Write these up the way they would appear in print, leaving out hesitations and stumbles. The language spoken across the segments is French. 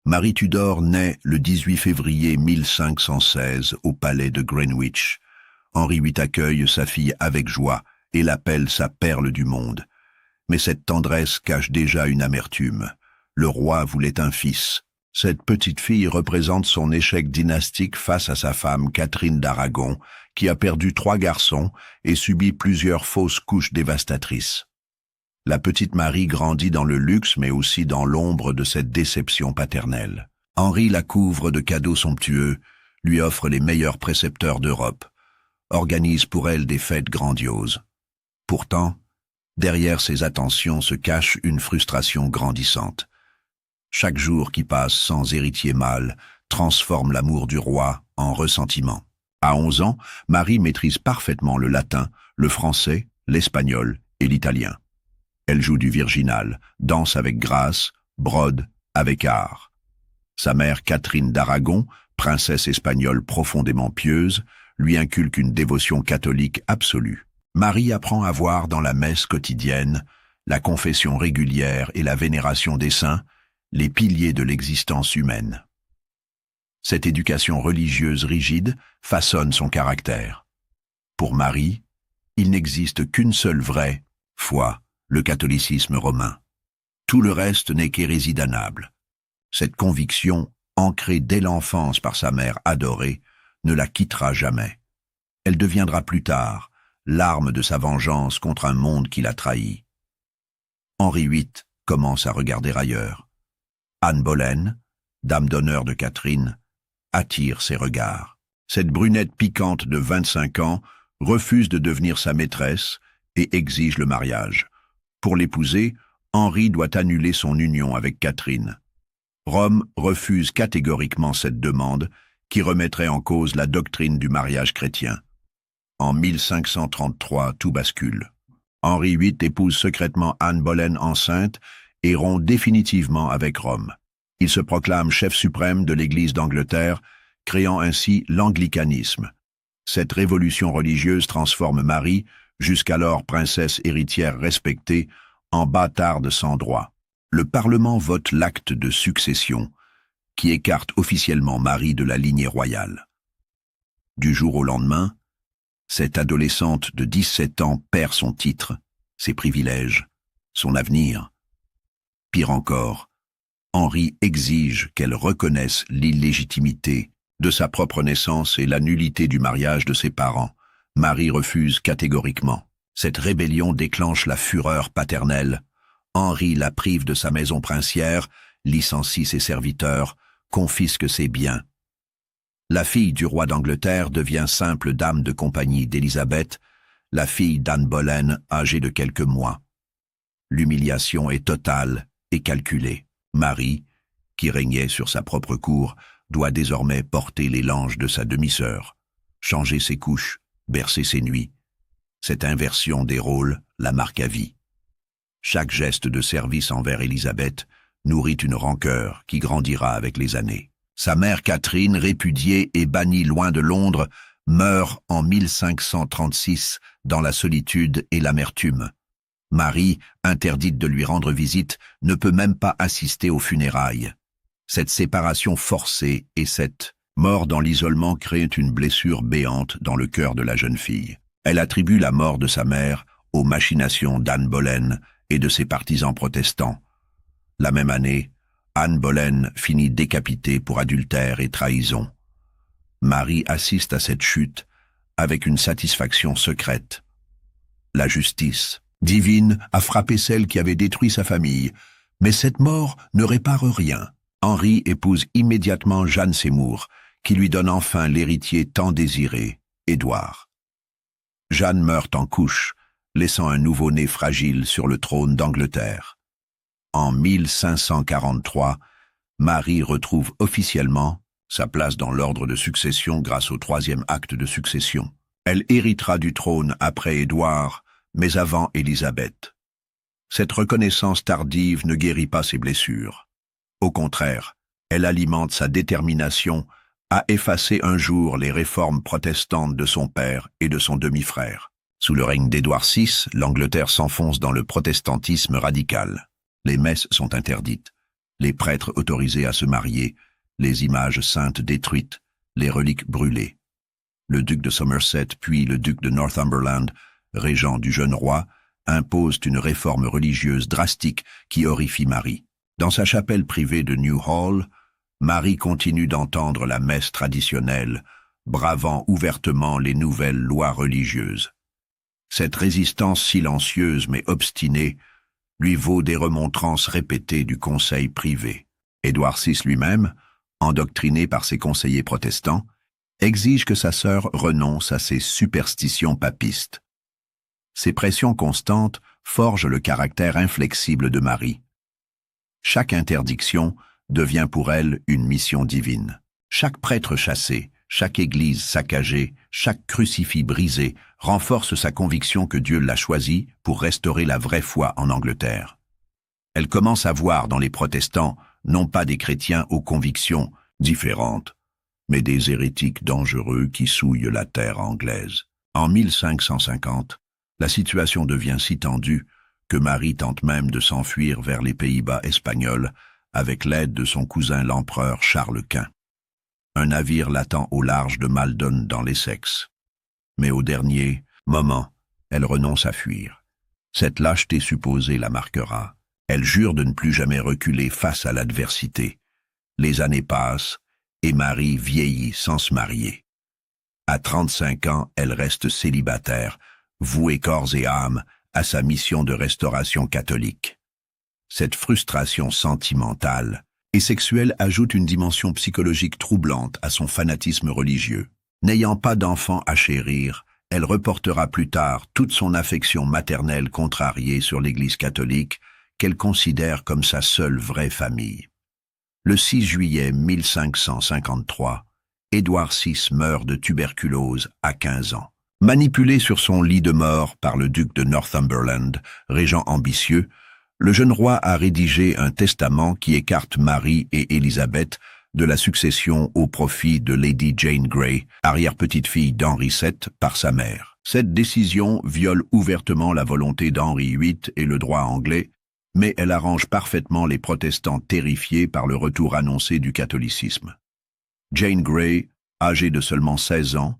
Marie Tudor naît le 18 février 1516 au palais de Greenwich. Henri VIII accueille sa fille avec joie et l'appelle sa perle du monde. Mais cette tendresse cache déjà une amertume. Le roi voulait un fils. Cette petite fille représente son échec dynastique face à sa femme Catherine d'Aragon, qui a perdu 3 garçons et subi plusieurs fausses couches dévastatrices. La petite Marie grandit dans le luxe mais aussi dans l'ombre de cette déception paternelle. Henri la couvre de cadeaux somptueux, lui offre les meilleurs précepteurs d'Europe, organise pour elle des fêtes grandioses. Pourtant, derrière ces attentions se cache une frustration grandissante. Chaque jour qui passe sans héritier mâle transforme l'amour du roi en ressentiment. À 11 ans, Marie maîtrise parfaitement le latin, le français, l'espagnol et l'italien. Elle joue du virginal, danse avec grâce, brode avec art. Sa mère Catherine d'Aragon, princesse espagnole profondément pieuse, lui inculque une dévotion catholique absolue. Marie apprend à voir dans la messe quotidienne, la confession régulière et la vénération des saints, les piliers de l'existence humaine. Cette éducation religieuse rigide façonne son caractère. Pour Marie, il n'existe qu'une seule vraie foi, le catholicisme romain. Tout le reste n'est qu'hérésie damnable. Cette conviction, ancrée dès l'enfance par sa mère adorée, ne la quittera jamais. Elle deviendra plus tard l'arme de sa vengeance contre un monde qui l'a trahi. Henri VIII commence à regarder ailleurs. Anne Boleyn, dame d'honneur de Catherine, attire ses regards. Cette brunette piquante de 25 ans refuse de devenir sa maîtresse et exige le mariage. Pour l'épouser, Henri doit annuler son union avec Catherine. Rome refuse catégoriquement cette demande qui remettrait en cause la doctrine du mariage chrétien. En 1533, tout bascule. Henri VIII épouse secrètement Anne Boleyn enceinte et rompt définitivement avec Rome. Il se proclame chef suprême de l'Église d'Angleterre, créant ainsi l'anglicanisme. Cette révolution religieuse transforme Marie, jusqu'alors princesse héritière respectée, en bâtarde sans droit. Le Parlement vote l'acte de succession, qui écarte officiellement Marie de la lignée royale. Du jour au lendemain, cette adolescente de 17 ans perd son titre, ses privilèges, son avenir. Pire encore, Henri exige qu'elle reconnaisse l'illégitimité de sa propre naissance et la nullité du mariage de ses parents. Marie refuse catégoriquement. Cette rébellion déclenche la fureur paternelle. Henri la prive de sa maison princière, licencie ses serviteurs, confisque ses biens. La fille du roi d'Angleterre devient simple dame de compagnie d'Élisabeth, la fille d'Anne Boleyn, âgée de quelques mois. L'humiliation est totale et calculée. Marie, qui régnait sur sa propre cour, doit désormais porter les langes de sa demi-sœur, changer ses couches, bercer ses nuits. Cette inversion des rôles la marque à vie. Chaque geste de service envers Élisabeth nourrit une rancœur qui grandira avec les années. Sa mère Catherine, répudiée et bannie loin de Londres, meurt en 1536 dans la solitude et l'amertume. Marie, interdite de lui rendre visite, ne peut même pas assister aux funérailles. Cette séparation forcée et cette mort dans l'isolement créent une blessure béante dans le cœur de la jeune fille. Elle attribue la mort de sa mère aux machinations d'Anne Boleyn et de ses partisans protestants. La même année, Anne Boleyn finit décapitée pour adultère et trahison. Marie assiste à cette chute avec une satisfaction secrète. La justice divine a frappé celle qui avait détruit sa famille, mais cette mort ne répare rien. Henri épouse immédiatement Jeanne Seymour, qui lui donne enfin l'héritier tant désiré, Édouard. Jeanne meurt en couche, laissant un nouveau-né fragile sur le trône d'Angleterre. En 1543, Marie retrouve officiellement sa place dans l'ordre de succession grâce au 3e acte de succession. Elle héritera du trône après Édouard, mais avant Élisabeth. Cette reconnaissance tardive ne guérit pas ses blessures. Au contraire, elle alimente sa détermination à effacer un jour les réformes protestantes de son père et de son demi-frère. Sous le règne d'Édouard VI, l'Angleterre s'enfonce dans le protestantisme radical. Les messes sont interdites. les prêtres autorisés à se marier, les images saintes détruites, les reliques brûlées. Le duc de Somerset puis le duc de Northumberland, régent du jeune roi, imposent une réforme religieuse drastique qui horrifie Marie. Dans sa chapelle privée de Newhall, Marie continue d'entendre la messe traditionnelle, bravant ouvertement les nouvelles lois religieuses. Cette résistance silencieuse mais obstinée lui vaut des remontrances répétées du conseil privé. Édouard VI lui-même, endoctriné par ses conseillers protestants, exige que sa sœur renonce à ses superstitions papistes. Ces pressions constantes forgent le caractère inflexible de Marie. Chaque interdiction devient pour elle une mission divine. Chaque prêtre chassé, chaque église saccagée, chaque crucifix brisé renforce sa conviction que Dieu l'a choisi pour restaurer la vraie foi en Angleterre. Elle commence à voir dans les protestants non pas des chrétiens aux convictions différentes, mais des hérétiques dangereux qui souillent la terre anglaise. En 1550, la situation devient si tendue que Marie tente même de s'enfuir vers les Pays-Bas espagnols avec l'aide de son cousin l'empereur Charles Quint. Un navire l'attend au large de Maldon dans l'Essex. Mais au dernier moment, elle renonce à fuir. Cette lâcheté supposée la marquera. Elle jure de ne plus jamais reculer face à l'adversité. Les années passent et Marie vieillit sans se marier. À 35 ans, elle reste célibataire, vouée corps et âme à sa mission de restauration catholique. Cette frustration sentimentale et sexuelle ajoute une dimension psychologique troublante à son fanatisme religieux. N'ayant pas d'enfant à chérir, elle reportera plus tard toute son affection maternelle contrariée sur l'Église catholique qu'elle considère comme sa seule vraie famille. Le 6 juillet 1553, Édouard VI meurt de tuberculose à 15 ans. Manipulé sur son lit de mort par le duc de Northumberland, régent ambitieux, le jeune roi a rédigé un testament qui écarte Marie et Élisabeth de la succession au profit de Lady Jane Grey, arrière-petite-fille d'Henri VII par sa mère. Cette décision viole ouvertement la volonté d'Henri VIII et le droit anglais, mais elle arrange parfaitement les protestants terrifiés par le retour annoncé du catholicisme. Jane Grey, âgée de seulement 16 ans,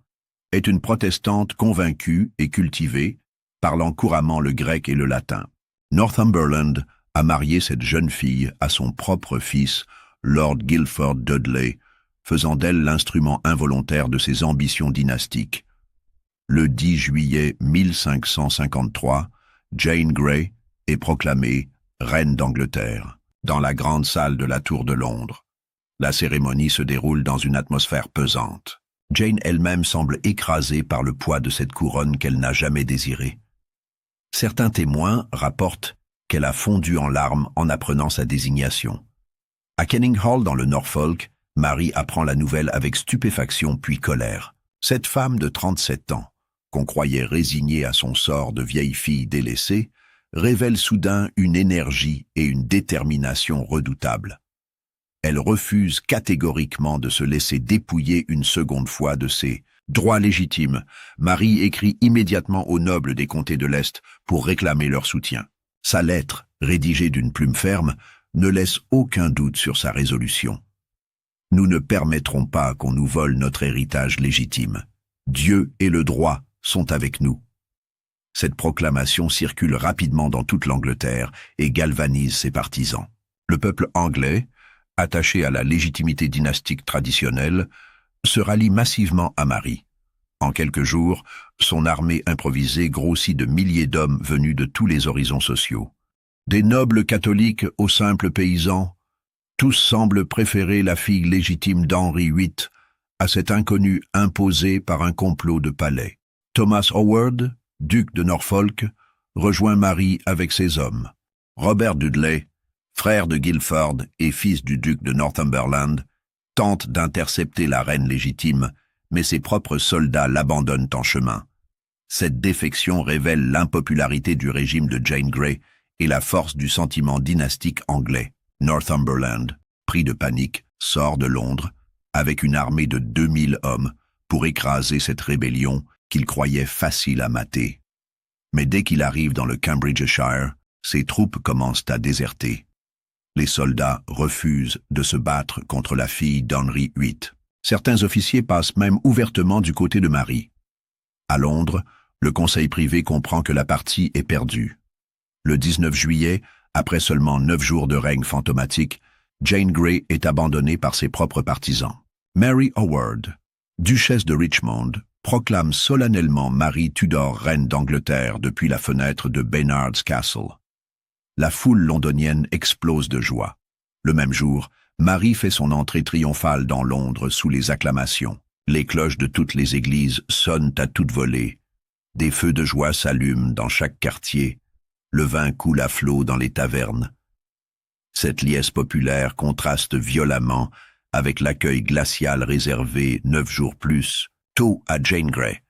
est une protestante convaincue et cultivée, parlant couramment le grec et le latin. Northumberland a marié cette jeune fille à son propre fils, Lord Guilford Dudley, faisant d'elle l'instrument involontaire de ses ambitions dynastiques. Le 10 juillet 1553, Jane Grey est proclamée reine d'Angleterre, dans la grande salle de la Tour de Londres. La cérémonie se déroule dans une atmosphère pesante. Jane elle-même semble écrasée par le poids de cette couronne qu'elle n'a jamais désirée. Certains témoins rapportent qu'elle a fondu en larmes en apprenant sa désignation. À Kenning Hall, dans le Norfolk, Marie apprend la nouvelle avec stupéfaction puis colère. Cette femme de 37 ans, qu'on croyait résignée à son sort de vieille fille délaissée, révèle soudain une énergie et une détermination redoutables. Elle refuse catégoriquement de se laisser dépouiller une seconde fois de ses droits légitimes. Marie écrit immédiatement aux nobles des comtés de l'Est pour réclamer leur soutien. Sa lettre, rédigée d'une plume ferme, ne laisse aucun doute sur sa résolution. Nous ne permettrons pas qu'on nous vole notre héritage légitime. Dieu et le droit sont avec nous. Cette proclamation circule rapidement dans toute l'Angleterre et galvanise ses partisans. Le peuple anglais, attaché à la légitimité dynastique traditionnelle, se rallie massivement à Marie. En quelques jours, son armée improvisée grossit de milliers d'hommes venus de tous les horizons sociaux. Des nobles catholiques aux simples paysans, tous semblent préférer la fille légitime d'Henri VIII à cet inconnu imposé par un complot de palais. Thomas Howard, duc de Norfolk, rejoint Marie avec ses hommes. Robert Dudley, frère de Guilford et fils du duc de Northumberland, tente d'intercepter la reine légitime, mais ses propres soldats l'abandonnent en chemin. Cette défection révèle l'impopularité du régime de Jane Grey et la force du sentiment dynastique anglais. Northumberland, pris de panique, sort de Londres avec une armée de 2000 hommes pour écraser cette rébellion qu'il croyait facile à mater. Mais dès qu'il arrive dans le Cambridgeshire, ses troupes commencent à déserter. Les soldats refusent de se battre contre la fille d'Henri VIII. Certains officiers passent même ouvertement du côté de Marie. À Londres, le conseil privé comprend que la partie est perdue. Le 19 juillet, après seulement 9 jours de règne fantomatique, Jane Grey est abandonnée par ses propres partisans. Mary Howard, duchesse de Richmond, proclame solennellement Marie Tudor reine d'Angleterre depuis la fenêtre de Baynard's Castle. La foule londonienne explose de joie. Le même jour, Marie fait son entrée triomphale dans Londres sous les acclamations. Les cloches de toutes les églises sonnent à toute volée. Des feux de joie s'allument dans chaque quartier. Le vin coule à flot dans les tavernes. Cette liesse populaire contraste violemment avec l'accueil glacial réservé 9 jours plus tôt à Jane Grey.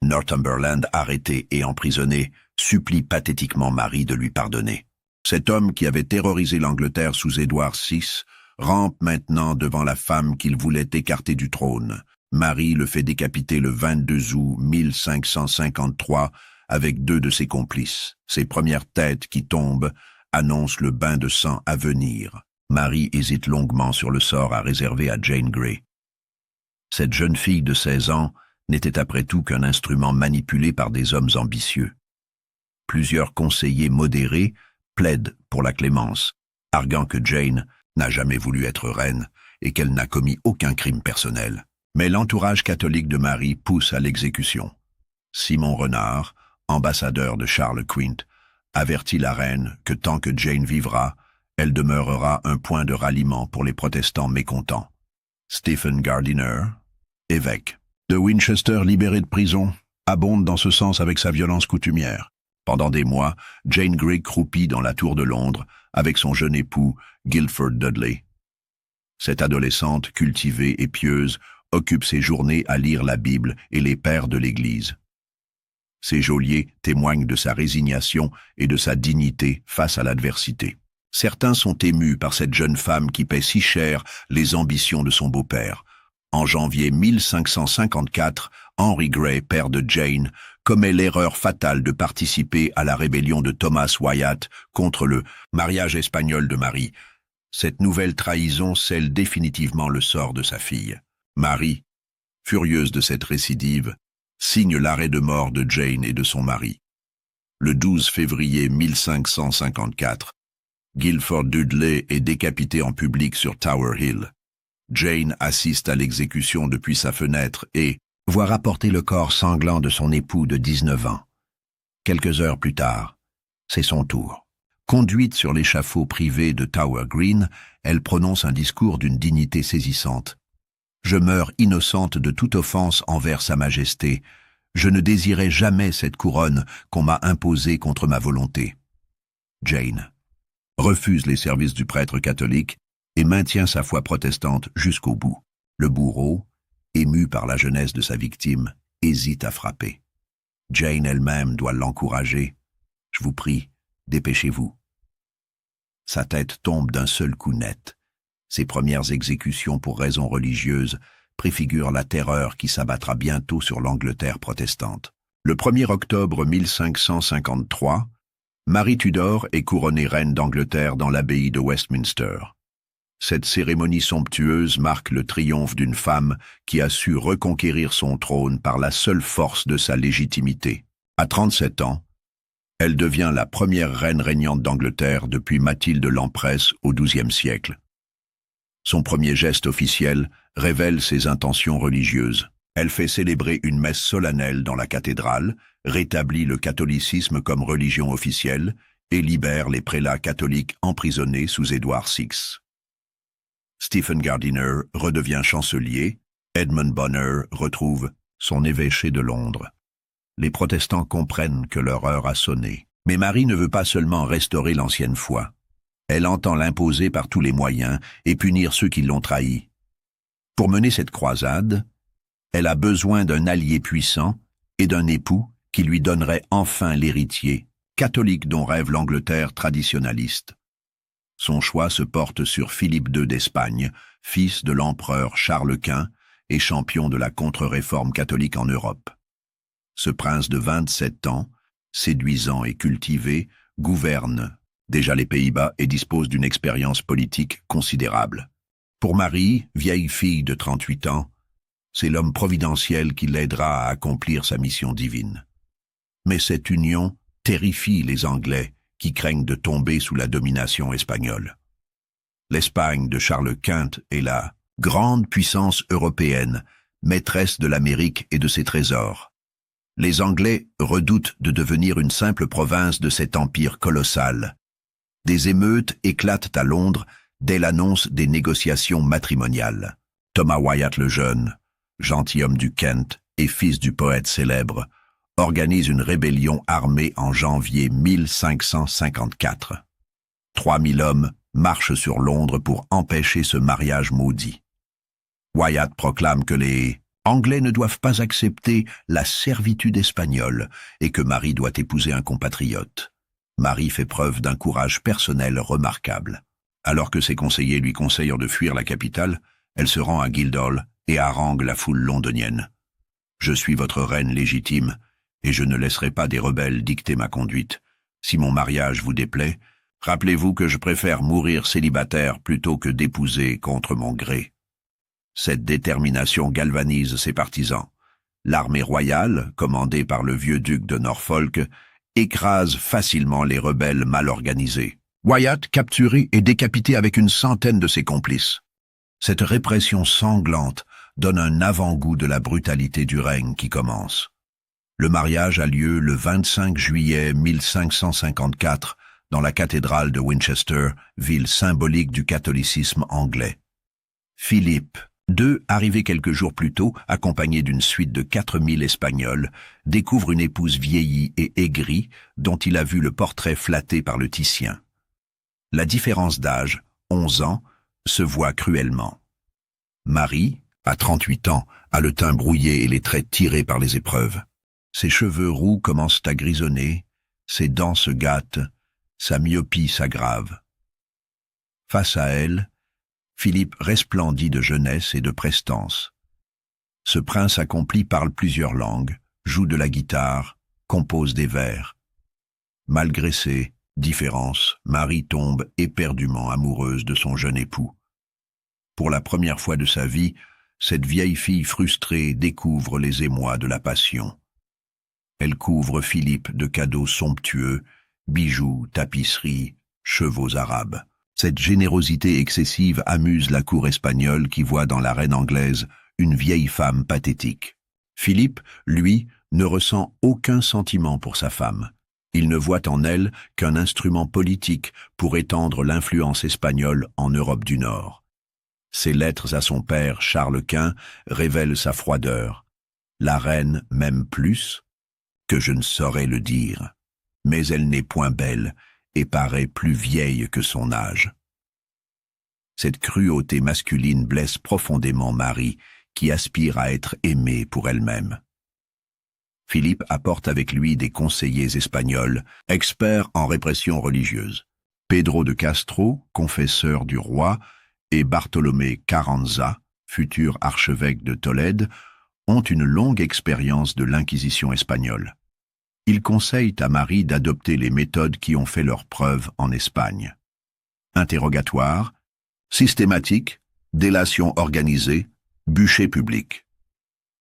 Northumberland, arrêté et emprisonné, supplie pathétiquement Marie de lui pardonner. Cet homme qui avait terrorisé l'Angleterre sous Édouard VI rampe maintenant devant la femme qu'il voulait écarter du trône. Marie le fait décapiter le 22 août 1553 avec 2 de ses complices. Ses premières têtes qui tombent annoncent le bain de sang à venir. Marie hésite longuement sur le sort à réserver à Jane Grey. Cette jeune fille de 16 ans n'était après tout qu'un instrument manipulé par des hommes ambitieux. Plusieurs conseillers modérés plaident pour la clémence, arguant que Jane n'a jamais voulu être reine et qu'elle n'a commis aucun crime personnel. Mais l'entourage catholique de Marie pousse à l'exécution. Simon Renard, ambassadeur de Charles Quint, avertit la reine que tant que Jane vivra, elle demeurera un point de ralliement pour les protestants mécontents. Stephen Gardiner, évêque de Winchester libéré de prison, abonde dans ce sens avec sa violence coutumière. Pendant des mois, Jane Grey croupit dans la tour de Londres avec son jeune époux, Guilford Dudley. Cette adolescente cultivée et pieuse occupe ses journées à lire la Bible et les pères de l'Église. Ses geôliers témoignent de sa résignation et de sa dignité face à l'adversité. Certains sont émus par cette jeune femme qui paie si cher les ambitions de son beau-père. En janvier 1554, Henry Grey, père de Jane, commet l'erreur fatale de participer à la rébellion de Thomas Wyatt contre le mariage espagnol de Marie. Cette nouvelle trahison scelle définitivement le sort de sa fille. Marie, furieuse de cette récidive, signe l'arrêt de mort de Jane et de son mari. Le 12 février 1554, Guilford Dudley est décapité en public sur Tower Hill. Jane assiste à l'exécution depuis sa fenêtre et voit rapporter le corps sanglant de son époux de 19 ans. Quelques heures plus tard, c'est son tour. Conduite sur l'échafaud privé de Tower Green, elle prononce un discours d'une dignité saisissante. « Je meurs innocente de toute offense envers Sa Majesté. Je ne désirais jamais cette couronne qu'on m'a imposée contre ma volonté. » Jane refuse les services du prêtre catholique et maintient sa foi protestante jusqu'au bout. Le bourreau, ému par la jeunesse de sa victime, hésite à frapper. Jane elle-même doit l'encourager. « Je vous prie, dépêchez-vous. » Sa tête tombe d'un seul coup net. Ses premières exécutions pour raisons religieuses préfigurent la terreur qui s'abattra bientôt sur l'Angleterre protestante. Le 1er octobre 1553, Marie Tudor est couronnée reine d'Angleterre dans l'abbaye de Westminster. Cette cérémonie somptueuse marque le triomphe d'une femme qui a su reconquérir son trône par la seule force de sa légitimité. À 37 ans, elle devient la première reine régnante d'Angleterre depuis Mathilde l'Emperesse au XIIe siècle. Son premier geste officiel révèle ses intentions religieuses. Elle fait célébrer une messe solennelle dans la cathédrale, rétablit le catholicisme comme religion officielle et libère les prélats catholiques emprisonnés sous Édouard VI. Stephen Gardiner redevient chancelier, Edmund Bonner retrouve son évêché de Londres. Les protestants comprennent que leur heure a sonné. Mais Marie ne veut pas seulement restaurer l'ancienne foi. Elle entend l'imposer par tous les moyens et punir ceux qui l'ont trahie. Pour mener cette croisade, elle a besoin d'un allié puissant et d'un époux qui lui donnerait enfin l'héritier, catholique dont rêve l'Angleterre traditionnaliste. Son choix se porte sur Philippe II d'Espagne, fils de l'empereur Charles Quint et champion de la contre-réforme catholique en Europe. Ce prince de 27 ans, séduisant et cultivé, gouverne déjà les Pays-Bas et dispose d'une expérience politique considérable. Pour Marie, vieille fille de 38 ans, c'est l'homme providentiel qui l'aidera à accomplir sa mission divine. Mais cette union terrifie les Anglais qui craignent de tomber sous la domination espagnole. L'Espagne de Charles Quint est la grande puissance européenne, maîtresse de l'Amérique et de ses trésors. Les Anglais redoutent de devenir une simple province de cet empire colossal. Des émeutes éclatent à Londres dès l'annonce des négociations matrimoniales. Thomas Wyatt le Jeune, gentilhomme du Kent et fils du poète célèbre, organise une rébellion armée en janvier 1554. 3000 hommes marchent sur Londres pour empêcher ce mariage maudit. Wyatt proclame que les Anglais ne doivent pas accepter la servitude espagnole et que Marie doit épouser un compatriote. Marie fait preuve d'un courage personnel remarquable. Alors que ses conseillers lui conseillent de fuir la capitale, elle se rend à Guildhall et harangue la foule londonienne. « Je suis votre reine légitime, et je ne laisserai pas des rebelles dicter ma conduite. Si mon mariage vous déplaît, rappelez-vous que je préfère mourir célibataire plutôt que d'épouser contre mon gré. » Cette détermination galvanise ses partisans. L'armée royale, commandée par le vieux duc de Norfolk, écrase facilement les rebelles mal organisés. Wyatt, capturé, est décapité avec une centaine de ses complices. Cette répression sanglante donne un avant-goût de la brutalité du règne qui commence. Le mariage a lieu le 25 juillet 1554 dans la cathédrale de Winchester, ville symbolique du catholicisme anglais. Philippe II, arrivé quelques jours plus tôt, accompagné d'une suite de 4000 Espagnols, découvre une épouse vieillie et aigrie dont il a vu le portrait flatté par le Titien. La différence d'âge, 11 ans, se voit cruellement. Marie, à 38 ans, a le teint brouillé et les traits tirés par les épreuves. Ses cheveux roux commencent à grisonner, ses dents se gâtent, sa myopie s'aggrave. Face à elle, Philippe resplendit de jeunesse et de prestance. Ce prince accompli parle plusieurs langues, joue de la guitare, compose des vers. Malgré ces différences, Marie tombe éperdument amoureuse de son jeune époux. Pour la première fois de sa vie, cette vieille fille frustrée découvre les émois de la passion. Elle couvre Philippe de cadeaux somptueux, bijoux, tapisseries, chevaux arabes. Cette générosité excessive amuse la cour espagnole qui voit dans la reine anglaise une vieille femme pathétique. Philippe, lui, ne ressent aucun sentiment pour sa femme. Il ne voit en elle qu'un instrument politique pour étendre l'influence espagnole en Europe du Nord. Ses lettres à son père, Charles Quint, révèlent sa froideur. La reine m'aime plus que je ne saurais le dire, mais elle n'est point belle et paraît plus vieille que son âge. Cette cruauté masculine blesse profondément Marie, qui aspire à être aimée pour elle-même. Philippe apporte avec lui des conseillers espagnols, experts en répression religieuse. Pedro de Castro, confesseur du roi, et Bartolomé Carranza, futur archevêque de Tolède, ont une longue expérience de l'Inquisition espagnole. Ils conseillent à Marie d'adopter les méthodes qui ont fait leur preuve en Espagne. Interrogatoire, systématique, délation organisée, bûcher public.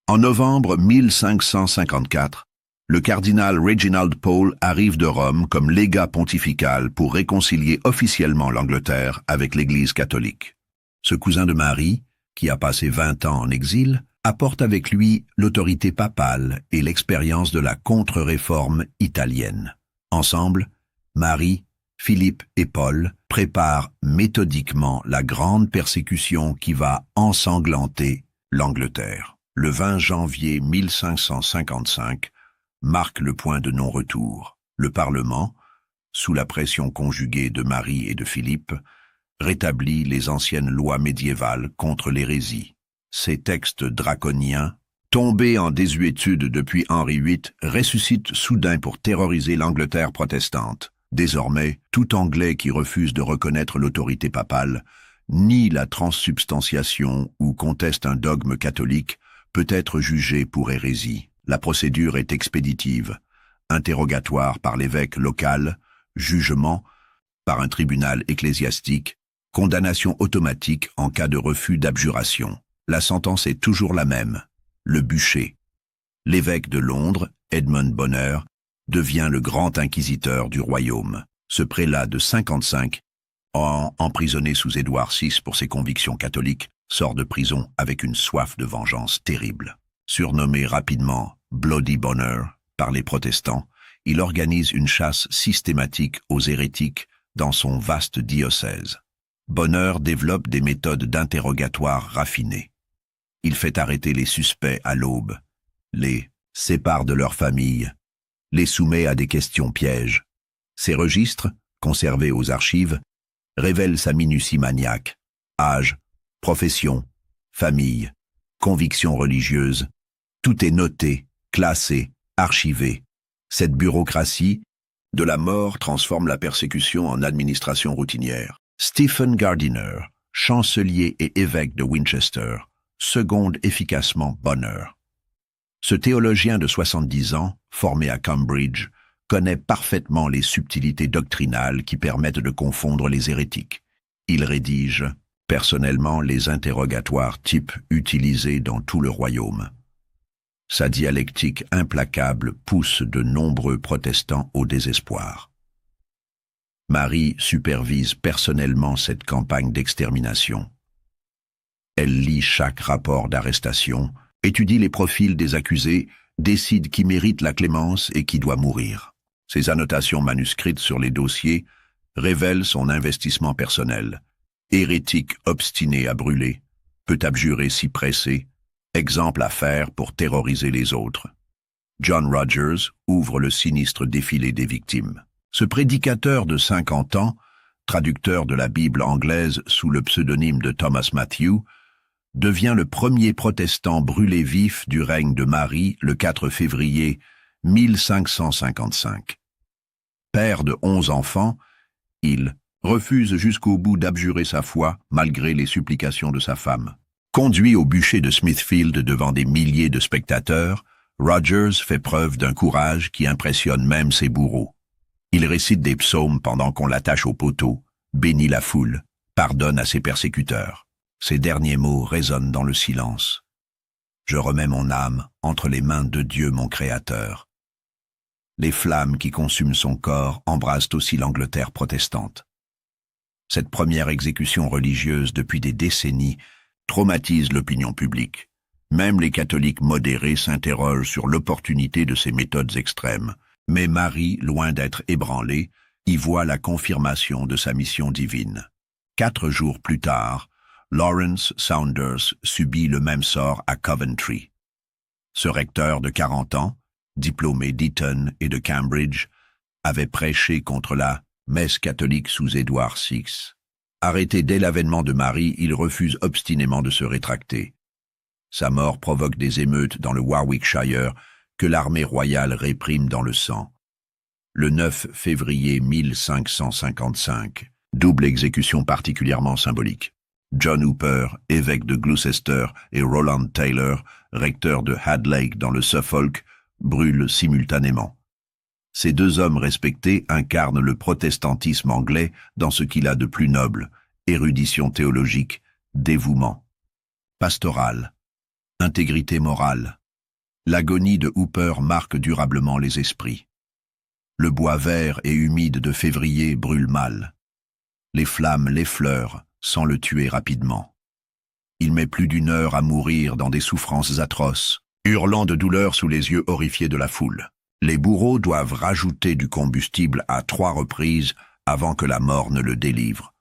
En novembre 1554, le cardinal Reginald Pole arrive de Rome comme légat pontifical pour réconcilier officiellement l'Angleterre avec l'Église catholique. Ce cousin de Marie, qui a passé 20 ans en exil, apporte avec lui l'autorité papale et l'expérience de la contre-réforme italienne. Ensemble, Marie, Philippe et Paul préparent méthodiquement la grande persécution qui va ensanglanter l'Angleterre. Le 20 janvier 1555 marque le point de non-retour. Le Parlement, sous la pression conjuguée de Marie et de Philippe, rétablit les anciennes lois médiévales contre l'hérésie. Ces textes draconiens, tombés en désuétude depuis Henri VIII, ressuscitent soudain pour terroriser l'Angleterre protestante. Désormais, tout Anglais qui refuse de reconnaître l'autorité papale, nie la transsubstantiation ou conteste un dogme catholique, peut être jugé pour hérésie. La procédure est expéditive. Interrogatoire par l'évêque local, jugement, par un tribunal ecclésiastique, condamnation automatique en cas de refus d'abjuration. La sentence est toujours la même, le bûcher. L'évêque de Londres, Edmund Bonner, devient le grand inquisiteur du royaume. Ce prélat de 55 ans, emprisonné sous Édouard VI pour ses convictions catholiques, sort de prison avec une soif de vengeance terrible. Surnommé rapidement Bloody Bonner par les protestants, il organise une chasse systématique aux hérétiques dans son vaste diocèse. Bonner développe des méthodes d'interrogatoire raffinées. Il fait arrêter les suspects à l'aube, les sépare de leur famille, les soumet à des questions pièges. Ces registres, conservés aux archives, révèlent sa minutie maniaque. Âge, profession, famille, convictions religieuses, tout est noté, classé, archivé. Cette bureaucratie de la mort transforme la persécution en administration routinière. Stephen Gardiner, chancelier et évêque de Winchester, seconde efficacement Bonner. Ce théologien de 70 ans, formé à Cambridge, connaît parfaitement les subtilités doctrinales qui permettent de confondre les hérétiques. Il rédige personnellement les interrogatoires types utilisés dans tout le royaume. Sa dialectique implacable pousse de nombreux protestants au désespoir. Marie supervise personnellement cette campagne d'extermination. Elle lit chaque rapport d'arrestation, étudie les profils des accusés, décide qui mérite la clémence et qui doit mourir. Ses annotations manuscrites sur les dossiers révèlent son investissement personnel. Hérétique obstiné à brûler, peut abjurer si pressé, exemple à faire pour terroriser les autres. John Rogers ouvre le sinistre défilé des victimes. Ce prédicateur de 50 ans, traducteur de la Bible anglaise sous le pseudonyme de Thomas Matthew, devient le premier protestant brûlé vif du règne de Marie le 4 février 1555. Père de 11 enfants, il refuse jusqu'au bout d'abjurer sa foi malgré les supplications de sa femme. Conduit au bûcher de Smithfield devant des milliers de spectateurs, Rogers fait preuve d'un courage qui impressionne même ses bourreaux. Il récite des psaumes pendant qu'on l'attache au poteau, bénit la foule, pardonne à ses persécuteurs. Ces derniers mots résonnent dans le silence. Je remets mon âme entre les mains de Dieu mon Créateur. Les flammes qui consument son corps embrasent aussi l'Angleterre protestante. Cette première exécution religieuse depuis des décennies traumatise l'opinion publique. Même les catholiques modérés s'interrogent sur l'opportunité de ces méthodes extrêmes. Mais Marie, loin d'être ébranlée, y voit la confirmation de sa mission divine. 4 jours plus tard, Lawrence Saunders subit le même sort à Coventry. Ce recteur de 40 ans, diplômé d'Eton et de Cambridge, avait prêché contre la messe catholique sous Édouard VI. Arrêté dès l'avènement de Marie, il refuse obstinément de se rétracter. Sa mort provoque des émeutes dans le Warwickshire que l'armée royale réprime dans le sang. Le 9 février 1555, double exécution particulièrement symbolique. John Hooper, évêque de Gloucester, et Roland Taylor, recteur de Hadlake dans le Suffolk, brûlent simultanément. Ces 2 hommes respectés incarnent le protestantisme anglais dans ce qu'il a de plus noble, érudition théologique, dévouement, pastoral, intégrité morale. L'agonie de Hooper marque durablement les esprits. Le bois vert et humide de février brûle mal. Les flammes l'effleurent sans le tuer rapidement. Il met plus d'1 heure à mourir dans des souffrances atroces, hurlant de douleur sous les yeux horrifiés de la foule. Les bourreaux doivent rajouter du combustible à 3 reprises avant que la mort ne le délivre.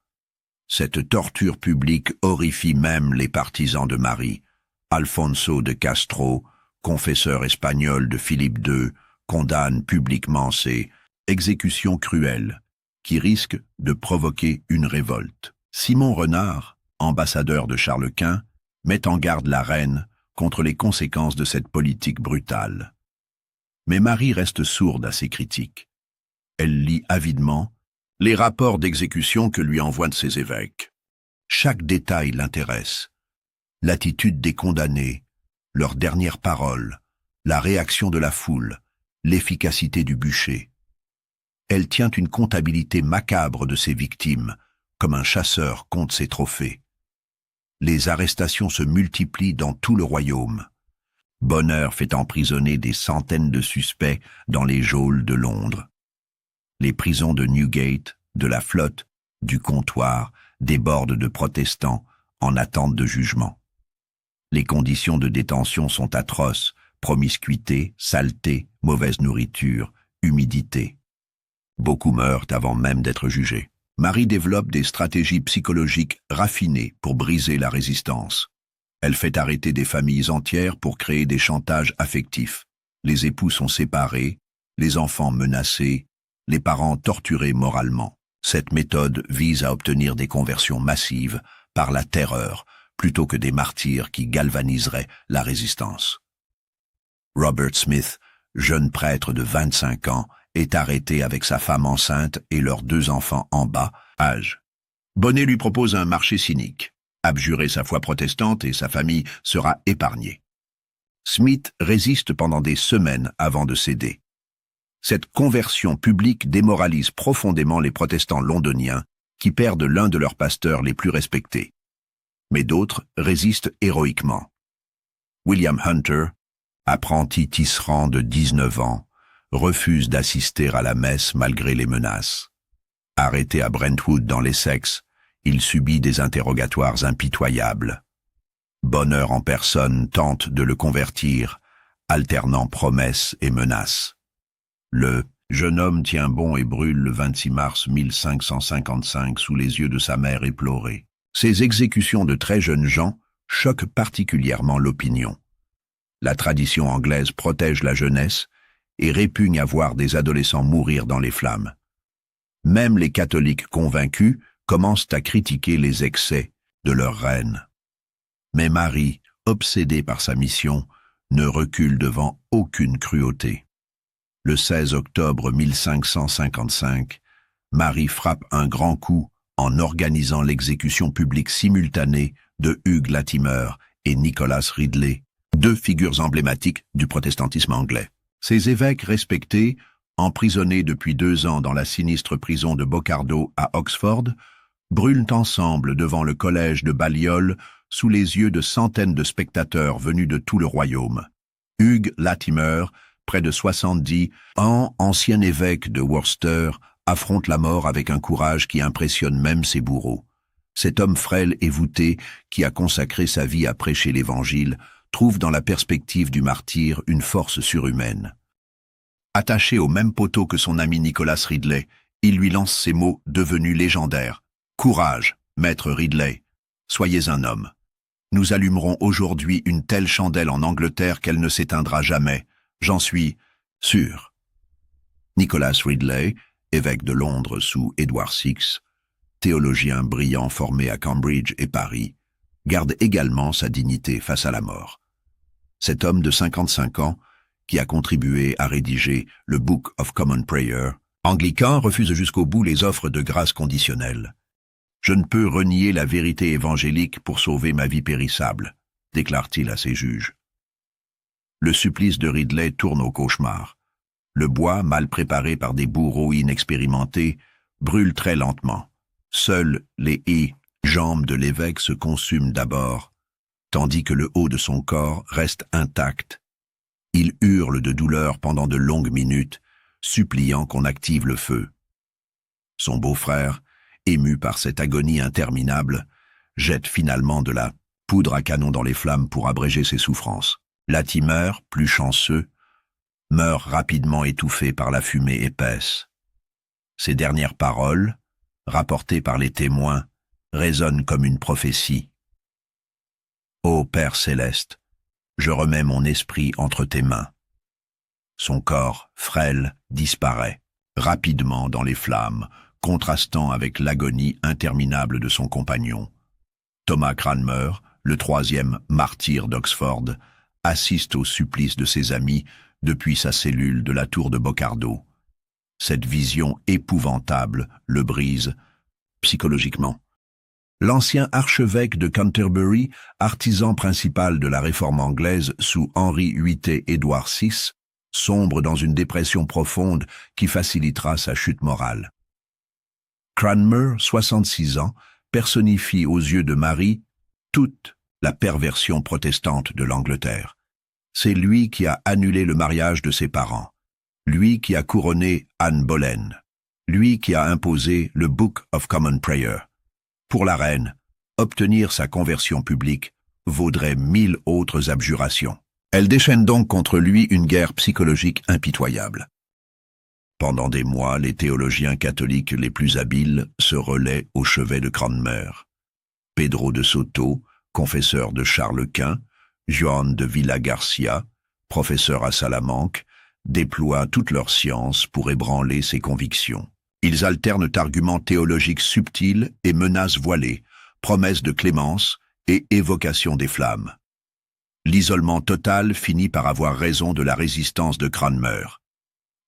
Cette torture publique horrifie même les partisans de Marie. Alfonso de Castro, confesseur espagnol de Philippe II, condamne publiquement ces exécutions cruelles qui risquent de provoquer une révolte. Simon Renard, ambassadeur de Charles Quint, met en garde la reine contre les conséquences de cette politique brutale. Mais Marie reste sourde à ces critiques. Elle lit avidement les rapports d'exécution que lui envoient ses évêques. Chaque détail l'intéresse. L'attitude des condamnés, leurs dernières paroles, la réaction de la foule, l'efficacité du bûcher. elle tient une comptabilité macabre de ses victimes, comme un chasseur compte ses trophées. Les arrestations se multiplient dans tout le royaume. Bonheur fait emprisonner des centaines de suspects dans les geôles de Londres. Les prisons de Newgate, de la Flotte, du Comptoir débordent de protestants en attente de jugement. Les conditions de détention sont atroces, promiscuité, saleté, mauvaise nourriture, humidité. Beaucoup meurent avant même d'être jugés. Marie développe des stratégies psychologiques raffinées pour briser la résistance. Elle fait arrêter des familles entières pour créer des chantages affectifs. Les époux sont séparés, les enfants menacés, les parents torturés moralement. Cette méthode vise à obtenir des conversions massives par la terreur plutôt que des martyrs qui galvaniseraient la résistance. Robert Smith, jeune prêtre de 25 ans, est arrêté avec sa femme enceinte et leurs 2 enfants en bas âge. Bonnet lui propose un marché cynique. Abjurer sa foi protestante et sa famille sera épargnée. Smith résiste pendant des semaines avant de céder. Cette conversion publique démoralise profondément les protestants londoniens qui perdent l'un de leurs pasteurs les plus respectés. Mais d'autres résistent héroïquement. William Hunter, apprenti tisserand de 19 ans, refuse d'assister à la messe malgré les menaces. Arrêté à Brentwood dans l'Essex, il subit des interrogatoires impitoyables. Bonheur en personne tente de le convertir, alternant promesses et menaces. Le jeune homme tient bon et brûle le 26 mars 1555 sous les yeux de sa mère éplorée. Ces exécutions de très jeunes gens choquent particulièrement l'opinion. La tradition anglaise protège la jeunesse et répugne à voir des adolescents mourir dans les flammes. Même les catholiques convaincus commencent à critiquer les excès de leur reine. Mais Marie, obsédée par sa mission, ne recule devant aucune cruauté. Le 16 octobre 1555, Marie frappe un grand coup en organisant l'exécution publique simultanée de Hugh Latimer et Nicholas Ridley, 2 figures emblématiques du protestantisme anglais. Ces évêques respectés, emprisonnés depuis 2 ans dans la sinistre prison de Bocardo à Oxford, brûlent ensemble devant le collège de Balliol sous les yeux de centaines de spectateurs venus de tout le royaume. Hugh Latimer, près de 70 ans, ancien évêque de Worcester, affronte la mort avec un courage qui impressionne même ses bourreaux. Cet homme frêle et voûté, qui a consacré sa vie à prêcher l'Évangile, trouve dans la perspective du martyr une force surhumaine. Attaché au même poteau que son ami Nicholas Ridley, il lui lance ces mots devenus légendaires. « Courage, maître Ridley, soyez un homme. Nous allumerons aujourd'hui une telle chandelle en Angleterre qu'elle ne s'éteindra jamais. J'en suis sûr. » Nicholas Ridley, évêque de Londres sous Édouard VI, théologien brillant formé à Cambridge et Paris, garde également sa dignité face à la mort. Cet homme de 55 ans, qui a contribué à rédiger le Book of Common Prayer, anglican, refuse jusqu'au bout les offres de grâce conditionnelle. « Je ne peux renier la vérité évangélique pour sauver ma vie périssable », déclare-t-il à ses juges. Le supplice de Ridley tourne au cauchemar. Le bois, mal préparé par des bourreaux inexpérimentés, brûle très lentement. Seuls les jambes de l'évêque se consument d'abord, tandis que le haut de son corps reste intact. Il hurle de douleur pendant de longues minutes, suppliant qu'on active le feu. Son beau-frère, ému par cette agonie interminable, jette finalement de la poudre à canon dans les flammes pour abréger ses souffrances. Latimer, plus chanceux, meurt rapidement étouffé par la fumée épaisse. Ses dernières paroles, rapportées par les témoins, résonnent comme une prophétie. « Ô Père céleste, je remets mon esprit entre tes mains. » Son corps, frêle, disparaît, rapidement dans les flammes, contrastant avec l'agonie interminable de son compagnon. Thomas Cranmer, le 3e martyr d'Oxford, assiste au supplice de ses amis depuis sa cellule de la tour de Bocardo. Cette vision épouvantable le brise psychologiquement. L'ancien archevêque de Canterbury, artisan principal de la réforme anglaise sous Henri VIII et Édouard VI, sombre dans une dépression profonde qui facilitera sa chute morale. Cranmer, 66 ans, personnifie aux yeux de Marie toute la perversion protestante de l'Angleterre. C'est lui qui a annulé le mariage de ses parents, lui qui a couronné Anne Boleyn, lui qui a imposé le Book of Common Prayer. Pour la reine, obtenir sa conversion publique vaudrait 1000 autres abjurations. Elle déchaîne donc contre lui une guerre psychologique impitoyable. Pendant des mois, les théologiens catholiques les plus habiles se relaient au chevet de Cranmer. Pedro de Soto, confesseur de Charles Quint, Juan de Villagarcia, professeur à Salamanque, déploient toute leur science pour ébranler ses convictions. Ils alternent arguments théologiques subtils et menaces voilées, promesses de clémence et évocation des flammes. L'isolement total finit par avoir raison de la résistance de Cranmer.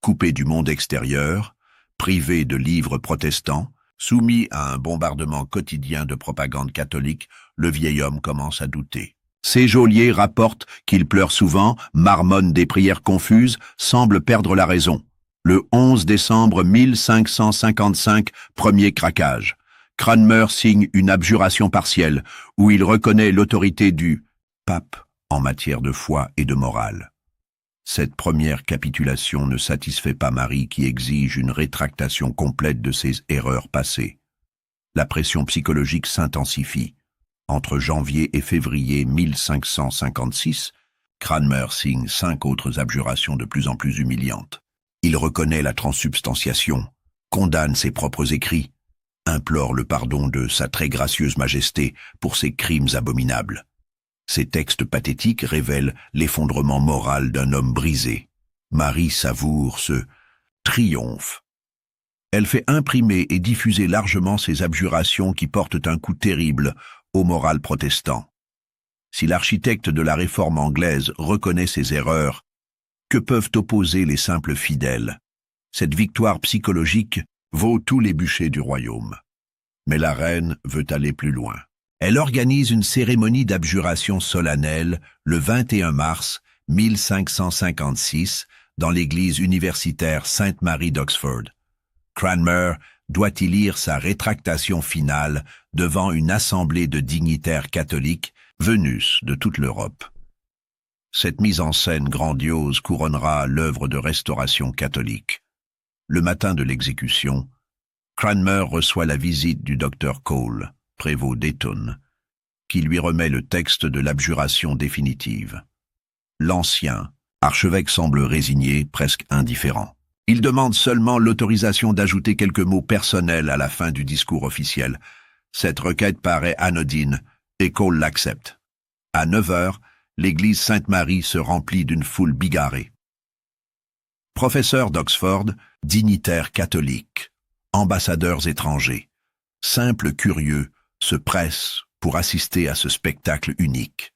Coupé du monde extérieur, privé de livres protestants, soumis à un bombardement quotidien de propagande catholique, le vieil homme commence à douter. Ses geôliers rapportent qu'il pleure souvent, marmonne des prières confuses, semble perdre la raison. Le 11 décembre 1555, premier craquage. Cranmer signe une abjuration partielle, où il reconnaît l'autorité du pape en matière de foi et de morale. Cette première capitulation ne satisfait pas Marie qui exige une rétractation complète de ses erreurs passées. La pression psychologique s'intensifie. Entre janvier et février 1556, Cranmer signe 5 autres abjurations de plus en plus humiliantes. Il reconnaît la transsubstantiation, condamne ses propres écrits, implore le pardon de sa très gracieuse majesté pour ses crimes abominables. Ces textes pathétiques révèlent l'effondrement moral d'un homme brisé. Marie savoure ce triomphe. Elle fait imprimer et diffuser largement ces abjurations qui portent un coup terrible au moral protestant. Si l'architecte de la réforme anglaise reconnaît ses erreurs, que peuvent opposer les simples fidèles? Cette victoire psychologique vaut tous les bûchers du royaume. Mais la reine veut aller plus loin. Elle organise une cérémonie d'abjuration solennelle le 21 mars 1556 dans l'église universitaire Sainte-Marie d'Oxford. Cranmer doit y lire sa rétractation finale devant une assemblée de dignitaires catholiques venus de toute l'Europe. Cette mise en scène grandiose couronnera l'œuvre de restauration catholique. Le matin de l'exécution, Cranmer reçoit la visite du docteur Cole, prévôt d'Eton, qui lui remet le texte de l'abjuration définitive. L'ancien archevêque semble résigné, presque indifférent. Il demande seulement l'autorisation d'ajouter quelques mots personnels à la fin du discours officiel. Cette requête paraît anodine et Cole l'accepte. À 9 heures, l'église Sainte-Marie se remplit d'une foule bigarrée. Professeurs d'Oxford, dignitaires catholiques, ambassadeurs étrangers, simples curieux se pressent pour assister à ce spectacle unique.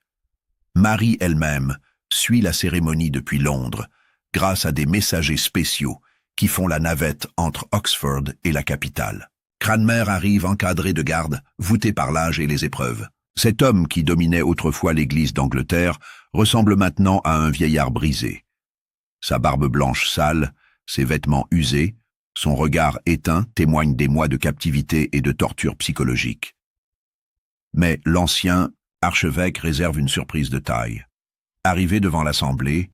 Marie elle-même suit la cérémonie depuis Londres, grâce à des messagers spéciaux qui font la navette entre Oxford et la capitale. Cranmer arrive encadré de gardes, voûté par l'âge et les épreuves. Cet homme qui dominait autrefois l'Église d'Angleterre ressemble maintenant à un vieillard brisé. Sa barbe blanche sale, ses vêtements usés, son regard éteint témoignent des mois de captivité et de torture psychologique. Mais l'ancien archevêque réserve une surprise de taille. Arrivé devant l'Assemblée,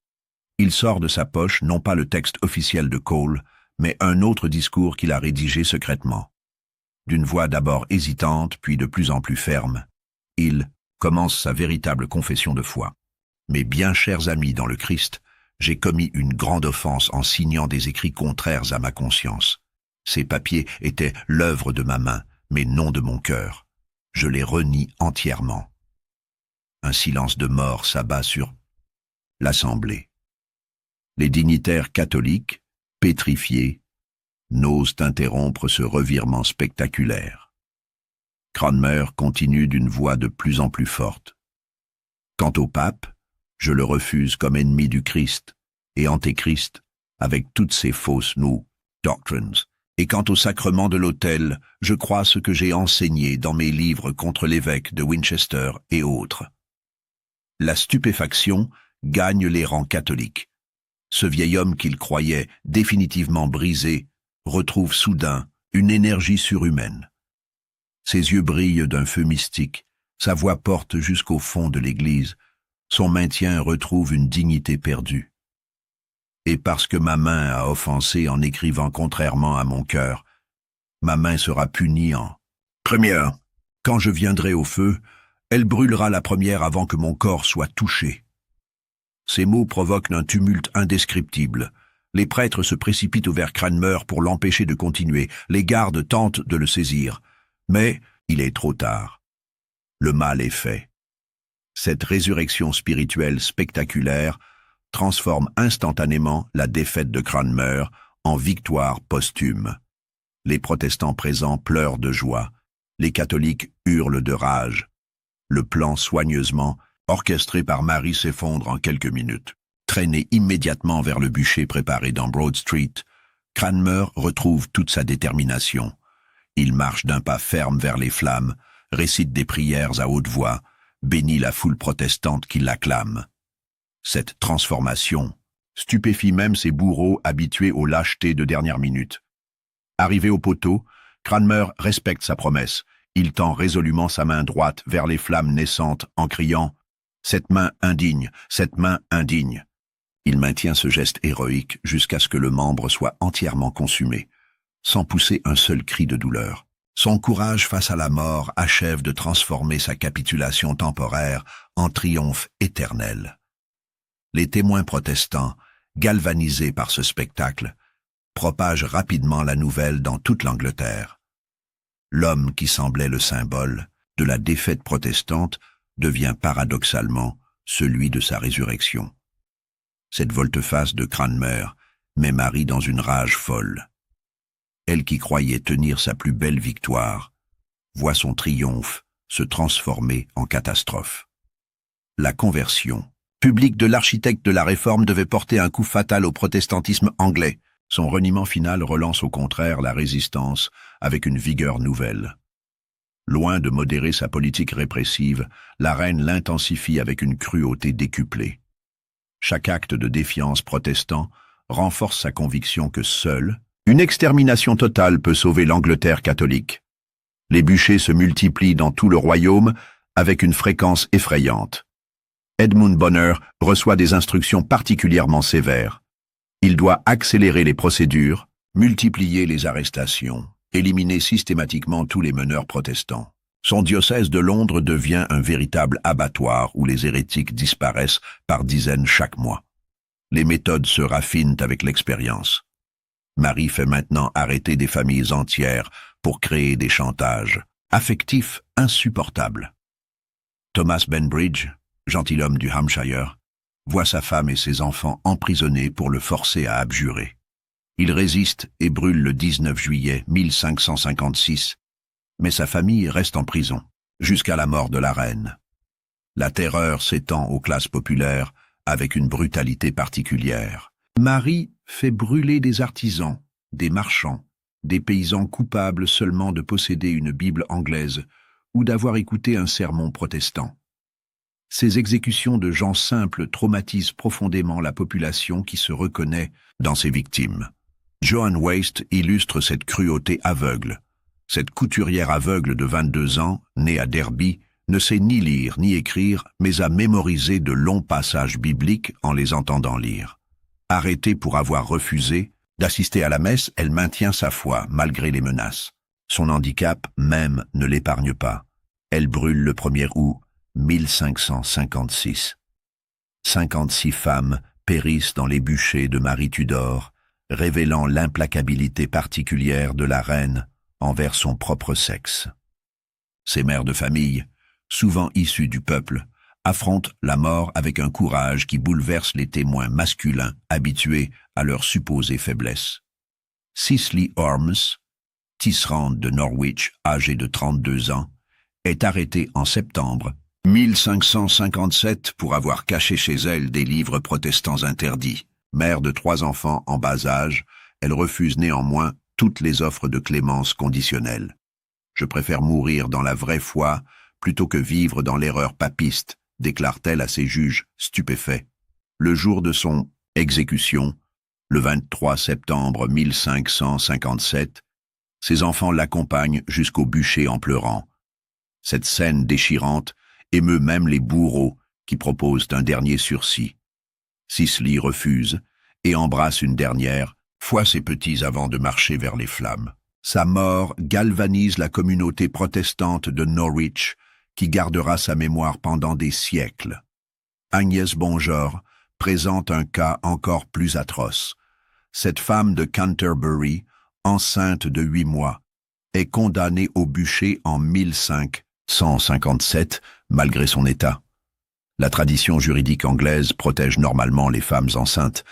il sort de sa poche non pas le texte officiel de Cole, mais un autre discours qu'il a rédigé secrètement. D'une voix d'abord hésitante, puis de plus en plus ferme, il commence sa véritable confession de foi. Mes bien chers amis dans le Christ, j'ai commis une grande offense en signant des écrits contraires à ma conscience. Ces papiers étaient l'œuvre de ma main, mais non de mon cœur. Je les renie entièrement. Un silence de mort s'abat sur l'Assemblée. Les dignitaires catholiques, pétrifiés, n'osent interrompre ce revirement spectaculaire. Cranmer continue d'une voix de plus en plus forte. Quant au pape, je le refuse comme ennemi du Christ et antéchrist, avec toutes ses fausses doctrines. Et quant au sacrement de l'autel, je crois ce que j'ai enseigné dans mes livres contre l'évêque de Winchester et autres. La stupéfaction gagne les rangs catholiques. Ce vieil homme qu'il croyait définitivement brisé retrouve soudain une énergie surhumaine. Ses yeux brillent d'un feu mystique, sa voix porte jusqu'au fond de l'église, son maintien retrouve une dignité perdue. Et parce que ma main a offensé en écrivant contrairement à mon cœur, ma main sera punie en première. Quand je viendrai au feu, elle brûlera la première avant que mon corps soit touché. Ces mots provoquent un tumulte indescriptible. Les prêtres se précipitent vers Cranmer pour l'empêcher de continuer. Les gardes tentent de le saisir. Mais il est trop tard. Le mal est fait. Cette résurrection spirituelle spectaculaire transforme instantanément la défaite de Cranmer en victoire posthume. Les protestants présents pleurent de joie. Les catholiques hurlent de rage. Le plan soigneusement orchestré par Marie s'effondre en quelques minutes. Traîné immédiatement vers le bûcher préparé dans Broad Street, Cranmer retrouve toute sa détermination. Il marche d'un pas ferme vers les flammes, récite des prières à haute voix, bénit la foule protestante qui l'acclame. Cette transformation stupéfie même ses bourreaux habitués aux lâchetés de dernière minute. Arrivé au poteau, Cranmer respecte sa promesse. Il tend résolument sa main droite vers les flammes naissantes en criant « Cette main indigne, cette main indigne ». Il maintient ce geste héroïque jusqu'à ce que le membre soit entièrement consumé, sans pousser un seul cri de douleur. Son courage face à la mort achève de transformer sa capitulation temporaire en triomphe éternel. Les témoins protestants, galvanisés par ce spectacle, propagent rapidement la nouvelle dans toute l'Angleterre. L'homme qui semblait le symbole de la défaite protestante devient paradoxalement celui de sa résurrection. Cette volte-face de Cranmer met Marie dans une rage folle. Elle qui croyait tenir sa plus belle victoire, voit son triomphe se transformer en catastrophe. La conversion publique de l'architecte de la Réforme devait porter un coup fatal au protestantisme anglais. Son reniement final relance au contraire la résistance avec une vigueur nouvelle. Loin de modérer sa politique répressive, la reine l'intensifie avec une cruauté décuplée. Chaque acte de défiance protestant renforce sa conviction que seule une extermination totale peut sauver l'Angleterre catholique. Les bûchers se multiplient dans tout le royaume avec une fréquence effrayante. Edmund Bonner reçoit des instructions particulièrement sévères. Il doit accélérer les procédures, multiplier les arrestations, éliminer systématiquement tous les meneurs protestants. Son diocèse de Londres devient un véritable abattoir où les hérétiques disparaissent par dizaines chaque mois. Les méthodes se raffinent avec l'expérience. Marie fait maintenant arrêter des familles entières pour créer des chantages affectifs insupportables. Thomas Benbridge, gentilhomme du Hampshire, voit sa femme et ses enfants emprisonnés pour le forcer à abjurer. Il résiste et brûle le 19 juillet 1556, mais sa famille reste en prison, jusqu'à la mort de la reine. La terreur s'étend aux classes populaires avec une brutalité particulière. Marie fait brûler des artisans, des marchands, des paysans coupables seulement de posséder une Bible anglaise ou d'avoir écouté un sermon protestant. Ces exécutions de gens simples traumatisent profondément la population qui se reconnaît dans ses victimes. Joan Waste illustre cette cruauté aveugle. Cette couturière aveugle de 22 ans, née à Derby, ne sait ni lire ni écrire, mais a mémorisé de longs passages bibliques en les entendant lire. Arrêtée pour avoir refusé d'assister à la messe, elle maintient sa foi malgré les menaces. Son handicap même ne l'épargne pas. Elle brûle le 1er août 1556. 56 femmes périssent dans les bûchers de Marie Tudor, révélant l'implacabilité particulière de la reine envers son propre sexe. Ces mères de famille, souvent issues du peuple, affrontent la mort avec un courage qui bouleverse les témoins masculins habitués à leur supposée faiblesse. Cicely Ormes, tisserande de Norwich, âgée de 32 ans, est arrêtée en septembre 1557 pour avoir caché chez elle des livres protestants interdits. Mère de 3 enfants en bas âge, elle refuse néanmoins toutes les offres de clémence conditionnelle. « Je préfère mourir dans la vraie foi plutôt que vivre dans l'erreur papiste », déclare-t-elle à ses juges stupéfaits. Le jour de son Exécution, le 23 septembre 1557. Ses enfants l'accompagnent jusqu'au bûcher en pleurant. Cette scène déchirante émeut même les bourreaux qui proposent un dernier sursis. Cicely refuse et embrasse une dernière fois ses petits avant de marcher vers les flammes. Sa mort galvanise la communauté protestante de Norwich, qui gardera sa mémoire pendant des siècles. Agnès Bonjour présente un cas encore plus atroce. Cette femme de Canterbury, enceinte de 8 mois, est condamnée au bûcher en 1557, malgré son état. La tradition juridique anglaise protège normalement les femmes enceintes,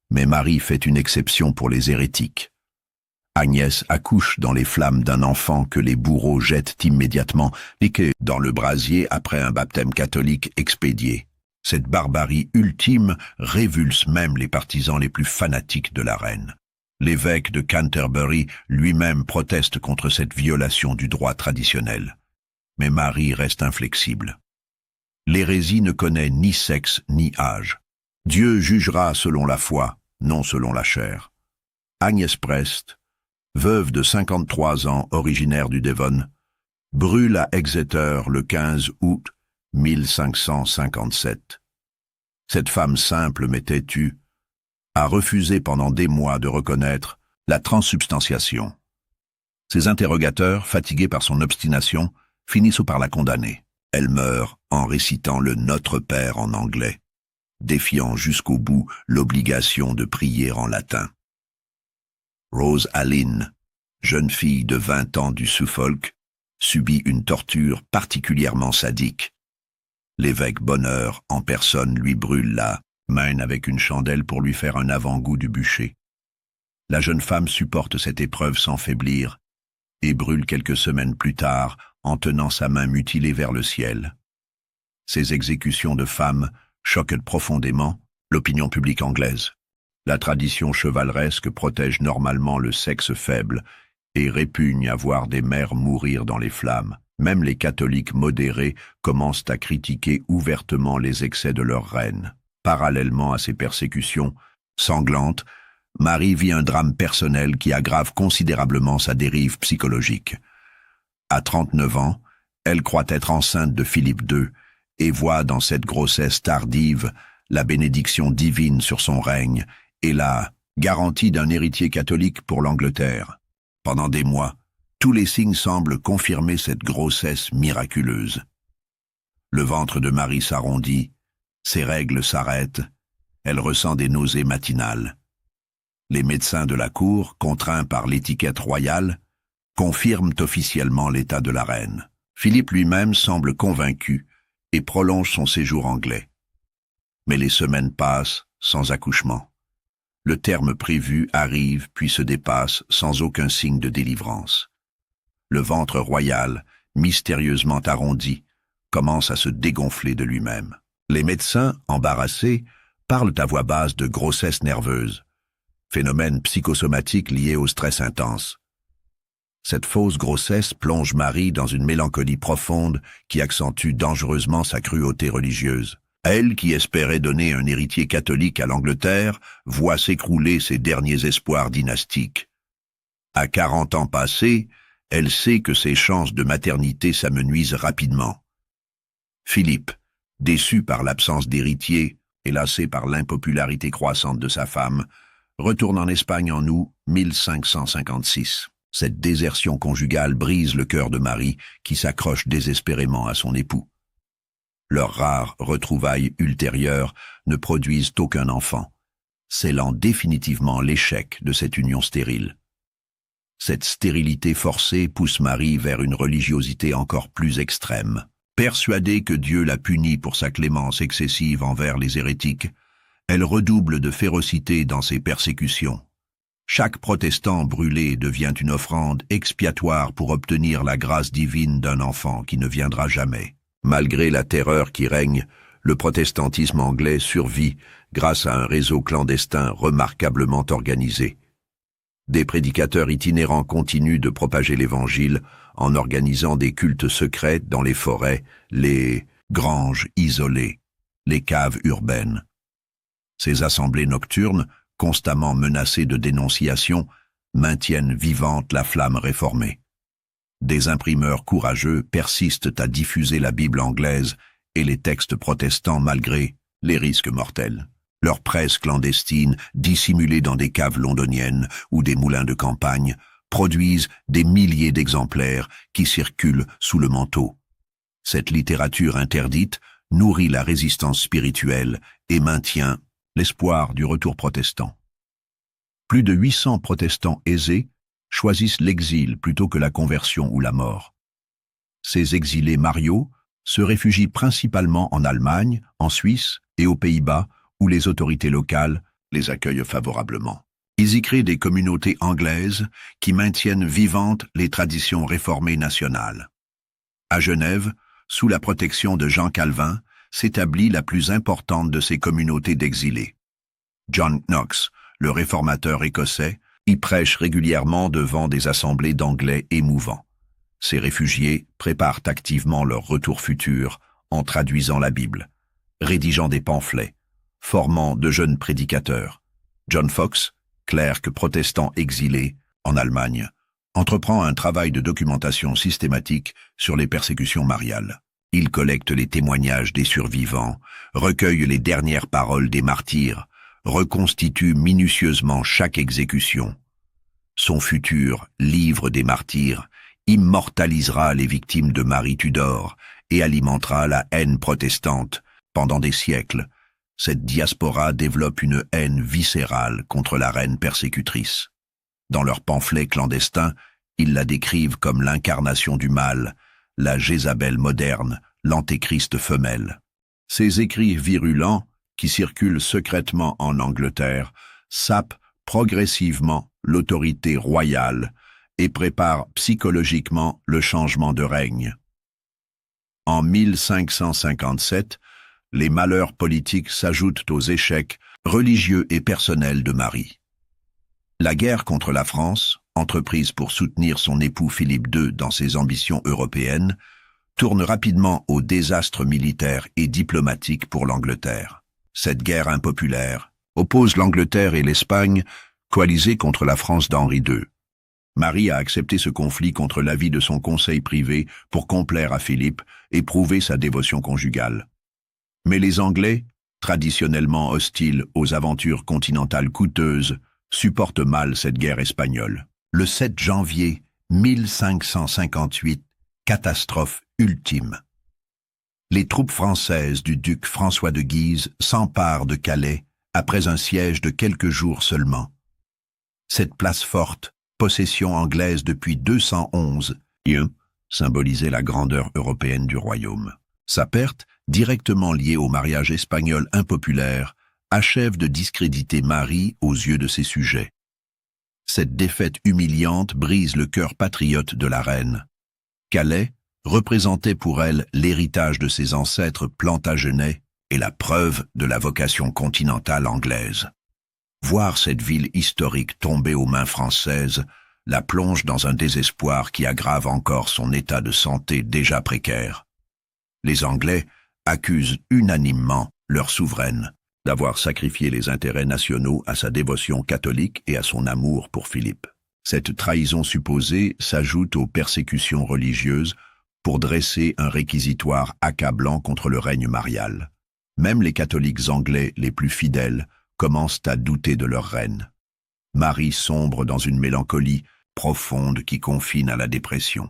mais Marie fait une exception pour les hérétiques. Agnès accouche dans les flammes d'un enfant que les bourreaux jettent immédiatement et que dans le brasier après un baptême catholique expédié. Cette barbarie ultime révulse même les partisans les plus fanatiques de la reine. L'évêque de Canterbury lui-même proteste contre cette violation du droit traditionnel. Mais Marie reste inflexible. L'hérésie ne connaît ni sexe ni âge. Dieu jugera selon la foi, non selon la chair. Agnès Prest, veuve de 53 ans originaire du Devon, brûle à Exeter le 15 août 1557. Cette femme simple mais têtue a refusé pendant des mois de reconnaître la transsubstantiation. Ses interrogateurs, fatigués par son obstination, finissent par la condamner. Elle meurt en récitant le Notre Père en anglais, défiant jusqu'au bout l'obligation de prier en latin. Rose Allyn, jeune fille de 20 ans du Suffolk, subit une torture particulièrement sadique. L'évêque Bonheur en personne lui brûle la main avec une chandelle pour lui faire un avant-goût du bûcher. La jeune femme supporte cette épreuve sans faiblir et brûle quelques semaines plus tard en tenant sa main mutilée vers le ciel. Ces exécutions de femmes choquent profondément l'opinion publique anglaise. La tradition chevaleresque protège normalement le sexe faible et répugne à voir des mères mourir dans les flammes. Même les catholiques modérés commencent à critiquer ouvertement les excès de leur reine. Parallèlement à ces persécutions sanglantes, Marie vit un drame personnel qui aggrave considérablement sa dérive psychologique. À 39 ans, elle croit être enceinte de Philippe II et voit dans cette grossesse tardive la bénédiction divine sur son règne et la garantie d'un héritier catholique pour l'Angleterre. Pendant des mois, tous les signes semblent confirmer cette grossesse miraculeuse. Le ventre de Marie s'arrondit, ses règles s'arrêtent, elle ressent des nausées matinales. Les médecins de la cour, contraints par l'étiquette royale, confirment officiellement l'état de la reine. Philippe lui-même semble convaincu et prolonge son séjour anglais. Mais les semaines passent sans accouchement. Le terme prévu arrive puis se dépasse sans aucun signe de délivrance. Le ventre royal, mystérieusement arrondi, commence à se dégonfler de lui-même. Les médecins, embarrassés, parlent à voix basse de grossesse nerveuse, phénomène psychosomatique lié au stress intense. Cette fausse grossesse plonge Marie dans une mélancolie profonde qui accentue dangereusement sa cruauté religieuse. Elle, qui espérait donner un héritier catholique à l'Angleterre, voit s'écrouler ses derniers espoirs dynastiques. À 40 ans passés, elle sait que ses chances de maternité s'amenuisent rapidement. Philippe, déçu par l'absence d'héritier et lassé par l'impopularité croissante de sa femme, retourne en Espagne en août 1556. Cette désertion conjugale brise le cœur de Marie, qui s'accroche désespérément à son époux. Leurs rares retrouvailles ultérieures ne produisent aucun enfant, scellant définitivement l'échec de cette union stérile. Cette stérilité forcée pousse Marie vers une religiosité encore plus extrême. Persuadée que Dieu la punit pour sa clémence excessive envers les hérétiques, elle redouble de férocité dans ses persécutions. Chaque protestant brûlé devient une offrande expiatoire pour obtenir la grâce divine d'un enfant qui ne viendra jamais. Malgré la terreur qui règne, le protestantisme anglais survit grâce à un réseau clandestin remarquablement organisé. Des prédicateurs itinérants continuent de propager l'Évangile en organisant des cultes secrets dans les forêts, les granges isolées, les caves urbaines. Ces assemblées nocturnes, constamment menacées de dénonciation, maintiennent vivante la flamme réformée. Des imprimeurs courageux persistent à diffuser la Bible anglaise et les textes protestants malgré les risques mortels. Leur presse clandestine, dissimulée dans des caves londoniennes ou des moulins de campagne, produisent des milliers d'exemplaires qui circulent sous le manteau. Cette littérature interdite nourrit la résistance spirituelle et maintient l'espoir du retour protestant. Plus de 800 protestants aisés choisissent l'exil plutôt que la conversion ou la mort. Ces exilés mariaux se réfugient principalement en Allemagne, en Suisse et aux Pays-Bas, où les autorités locales les accueillent favorablement. Ils y créent des communautés anglaises qui maintiennent vivantes les traditions réformées nationales. À Genève, sous la protection de Jean Calvin, s'établit la plus importante de ces communautés d'exilés. John Knox, le réformateur écossais, y prêche régulièrement devant des assemblées d'anglais émouvants. Ces réfugiés préparent activement leur retour futur en traduisant la Bible, rédigeant des pamphlets, formant de jeunes prédicateurs. John Fox, clerc protestant exilé en Allemagne, entreprend un travail de documentation systématique sur les persécutions mariales. Il collecte les témoignages des survivants, recueille les dernières paroles des martyrs, reconstitue minutieusement chaque exécution. Son futur livre des martyrs immortalisera les victimes de Marie Tudor et alimentera la haine protestante pendant des siècles. Cette diaspora développe une haine viscérale contre la reine persécutrice. Dans leurs pamphlets clandestins, ils la décrivent comme l'incarnation du mal, la Jézabel moderne, l'antéchrist femelle. Ces écrits virulents, qui circulent secrètement en Angleterre, sapent progressivement l'autorité royale et préparent psychologiquement le changement de règne. En 1557, les malheurs politiques s'ajoutent aux échecs religieux et personnels de Marie. La guerre contre la France, entreprise pour soutenir son époux Philippe II dans ses ambitions européennes, tourne rapidement au désastre militaire et diplomatique pour l'Angleterre. Cette guerre impopulaire oppose l'Angleterre et l'Espagne, coalisées contre la France d'Henri II. Marie a accepté ce conflit contre l'avis de son conseil privé pour complaire à Philippe et prouver sa dévotion conjugale. Mais les Anglais, traditionnellement hostiles aux aventures continentales coûteuses, supportent mal cette guerre espagnole. Le 7 janvier 1558, catastrophe ultime. Les troupes françaises du duc François de Guise s'emparent de Calais après un siège de quelques jours seulement. Cette place forte, possession anglaise depuis 211, symbolisait la grandeur européenne du royaume. Sa perte, directement liée au mariage espagnol impopulaire, achève de discréditer Marie aux yeux de ses sujets. Cette défaite humiliante brise le cœur patriote de la reine. Calais représentait pour elle l'héritage de ses ancêtres plantagenets et la preuve de la vocation continentale anglaise. Voir cette ville historique tomber aux mains françaises la plonge dans un désespoir qui aggrave encore son état de santé déjà précaire. Les Anglais accusent unanimement leur souveraine d'avoir sacrifié les intérêts nationaux à sa dévotion catholique et à son amour pour Philippe. Cette trahison supposée s'ajoute aux persécutions religieuses pour dresser un réquisitoire accablant contre le règne marial. Même les catholiques anglais les plus fidèles commencent à douter de leur reine. Marie sombre dans une mélancolie profonde qui confine à la dépression.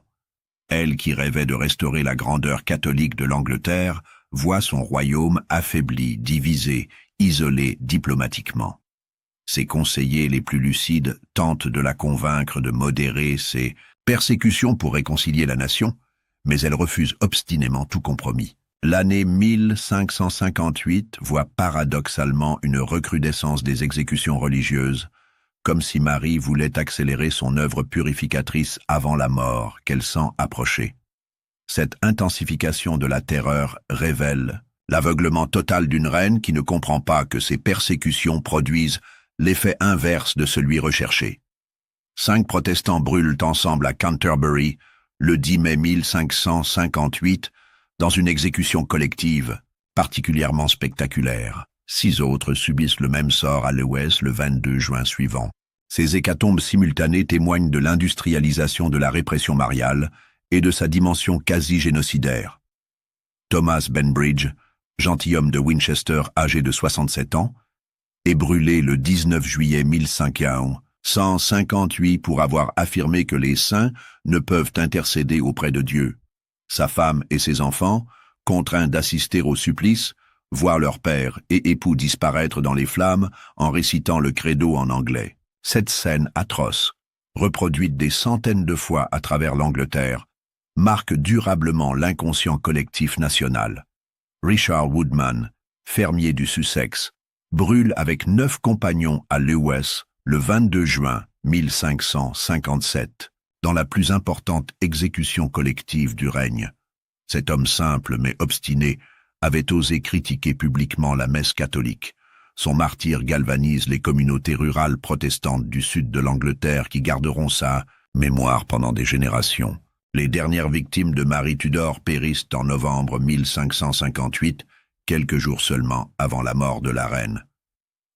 Elle qui rêvait de restaurer la grandeur catholique de l'Angleterre voit son royaume affaibli, divisé, isolé diplomatiquement. Ses conseillers les plus lucides tentent de la convaincre de modérer ses persécutions pour réconcilier la nation, mais elle refuse obstinément tout compromis. L'année 1558 voit paradoxalement une recrudescence des exécutions religieuses, comme si Marie voulait accélérer son œuvre purificatrice avant la mort qu'elle sent approcher. Cette intensification de la terreur révèle l'aveuglement total d'une reine qui ne comprend pas que ses persécutions produisent l'effet inverse de celui recherché. 5 protestants brûlent ensemble à Canterbury le 10 mai 1558 dans une exécution collective particulièrement spectaculaire. 6 autres subissent le même sort à Lewes le 22 juin suivant. Ces hécatombes simultanées témoignent de l'industrialisation de la répression mariale et de sa dimension quasi-génocidaire. Thomas Benbridge, gentilhomme de Winchester âgé de 67 ans, est brûlé le 19 juillet 1558 pour avoir affirmé que les saints ne peuvent intercéder auprès de Dieu. Sa femme et ses enfants, contraints d'assister au supplice, voient leur père et époux disparaître dans les flammes en récitant le credo en anglais. Cette scène atroce, reproduite des centaines de fois à travers l'Angleterre, marque durablement l'inconscient collectif national. Richard Woodman, fermier du Sussex, brûle avec 9 compagnons à Lewes le 22 juin 1557, dans la plus importante exécution collective du règne. Cet homme simple mais obstiné avait osé critiquer publiquement la messe catholique. Son martyre galvanise les communautés rurales protestantes du sud de l'Angleterre qui garderont sa mémoire pendant des générations. Les dernières victimes de Marie Tudor périssent en novembre 1558, quelques jours seulement avant la mort de la reine.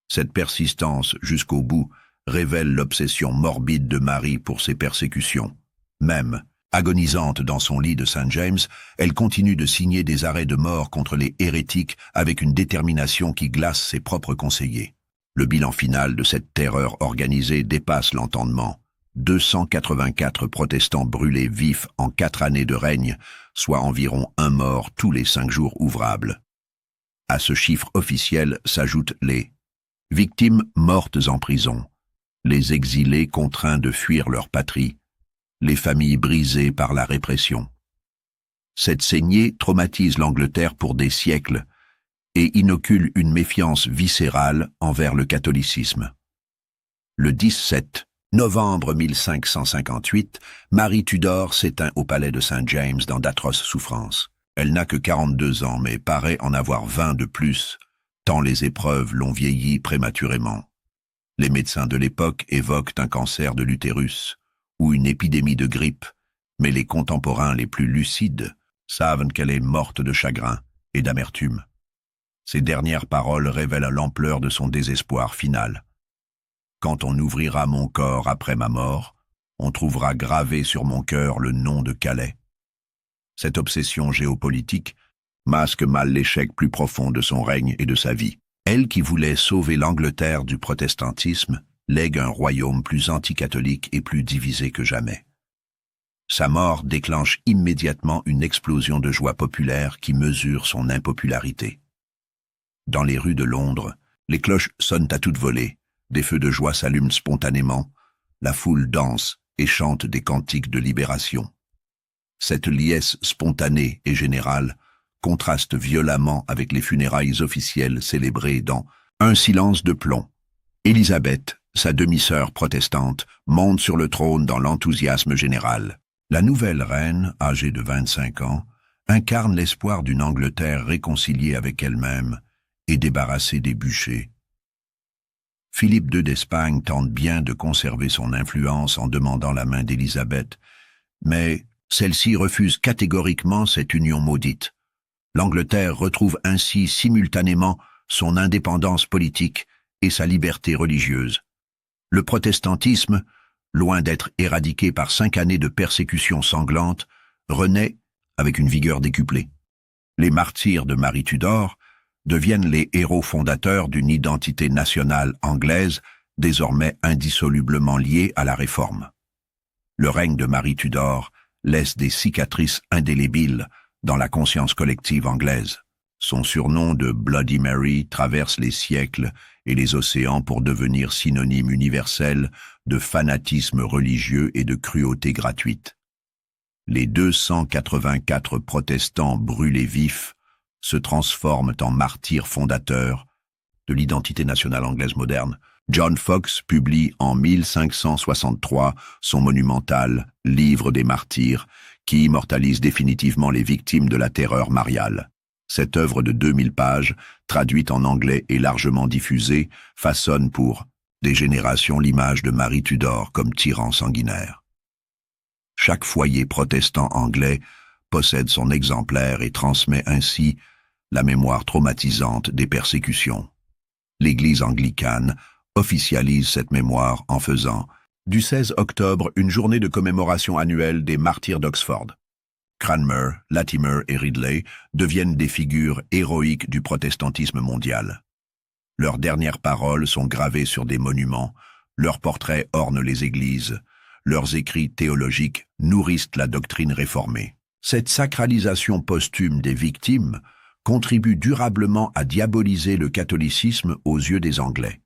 Cette persistance jusqu'au bout révèle l'obsession morbide de Marie pour ses persécutions. Même, agonisante dans son lit de St. James, elle continue de signer des arrêts de mort contre les hérétiques avec une détermination qui glace ses propres conseillers. Le bilan final de cette terreur organisée dépasse l'entendement. 284 protestants brûlés vifs en 4 années de règne, soit environ 1 mort tous les 5 jours ouvrables. À ce chiffre officiel s'ajoutent les victimes mortes en prison, les exilés contraints de fuir leur patrie, les familles brisées par la répression. Cette saignée traumatise l'Angleterre pour des siècles et inocule une méfiance viscérale envers le catholicisme. Le 17 novembre 1558, Marie Tudor s'éteint au palais de St. James dans d'atroces souffrances. Elle n'a que 42 ans, mais paraît en avoir 20 de plus, tant les épreuves l'ont vieilli prématurément. Les médecins de l'époque évoquent un cancer de l'utérus ou une épidémie de grippe, mais les contemporains les plus lucides savent qu'elle est morte de chagrin et d'amertume. Ces dernières paroles révèlent l'ampleur de son désespoir final. Quand on ouvrira mon corps après ma mort, on trouvera gravé sur mon cœur le nom de Calais. Cette obsession géopolitique masque mal l'échec plus profond de son règne et de sa vie. Elle qui voulait sauver l'Angleterre du protestantisme lègue un royaume plus anticatholique et plus divisé que jamais. Sa mort déclenche immédiatement une explosion de joie populaire qui mesure son impopularité. Dans les rues de Londres, les cloches sonnent à toute volée, des feux de joie s'allument spontanément, la foule danse et chante des cantiques de libération. Cette liesse spontanée et générale contraste violemment avec les funérailles officielles célébrées dans un silence de plomb. Élisabeth, sa demi-sœur protestante, monte sur le trône dans l'enthousiasme général. La nouvelle reine, âgée de 25 ans, incarne l'espoir d'une Angleterre réconciliée avec elle-même et débarrassée des bûchers. Philippe II d'Espagne tente bien de conserver son influence en demandant la main d'Élisabeth, mais celle-ci refuse catégoriquement cette union maudite. L'Angleterre retrouve ainsi simultanément son indépendance politique et sa liberté religieuse. Le protestantisme, loin d'être éradiqué par 5 années de persécutions sanglantes, renaît avec une vigueur décuplée. Les martyrs de Marie Tudor deviennent les héros fondateurs d'une identité nationale anglaise désormais indissolublement liée à la Réforme. Le règne de Marie Tudor laisse des cicatrices indélébiles dans la conscience collective anglaise. Son surnom de Bloody Mary traverse les siècles et les océans pour devenir synonyme universel de fanatisme religieux et de cruauté gratuite. Les 284 protestants brûlés vifs se transforment en martyrs fondateurs de l'identité nationale anglaise moderne. John Foxe publie en 1563 son monumental « Livre des martyrs » qui immortalise définitivement les victimes de la terreur mariale. Cette œuvre de 2000 pages, traduite en anglais et largement diffusée, façonne pour des générations l'image de Marie Tudor comme tyran sanguinaire. Chaque foyer protestant anglais possède son exemplaire et transmet ainsi la mémoire traumatisante des persécutions. L'Église anglicane officialise cette mémoire en faisant du 16 octobre une journée de commémoration annuelle des martyrs d'Oxford. Cranmer, Latimer et Ridley deviennent des figures héroïques du protestantisme mondial. Leurs dernières paroles sont gravées sur des monuments, leurs portraits ornent les églises, leurs écrits théologiques nourrissent la doctrine réformée. Cette sacralisation posthume des victimes contribue durablement à diaboliser le catholicisme aux yeux des Anglais.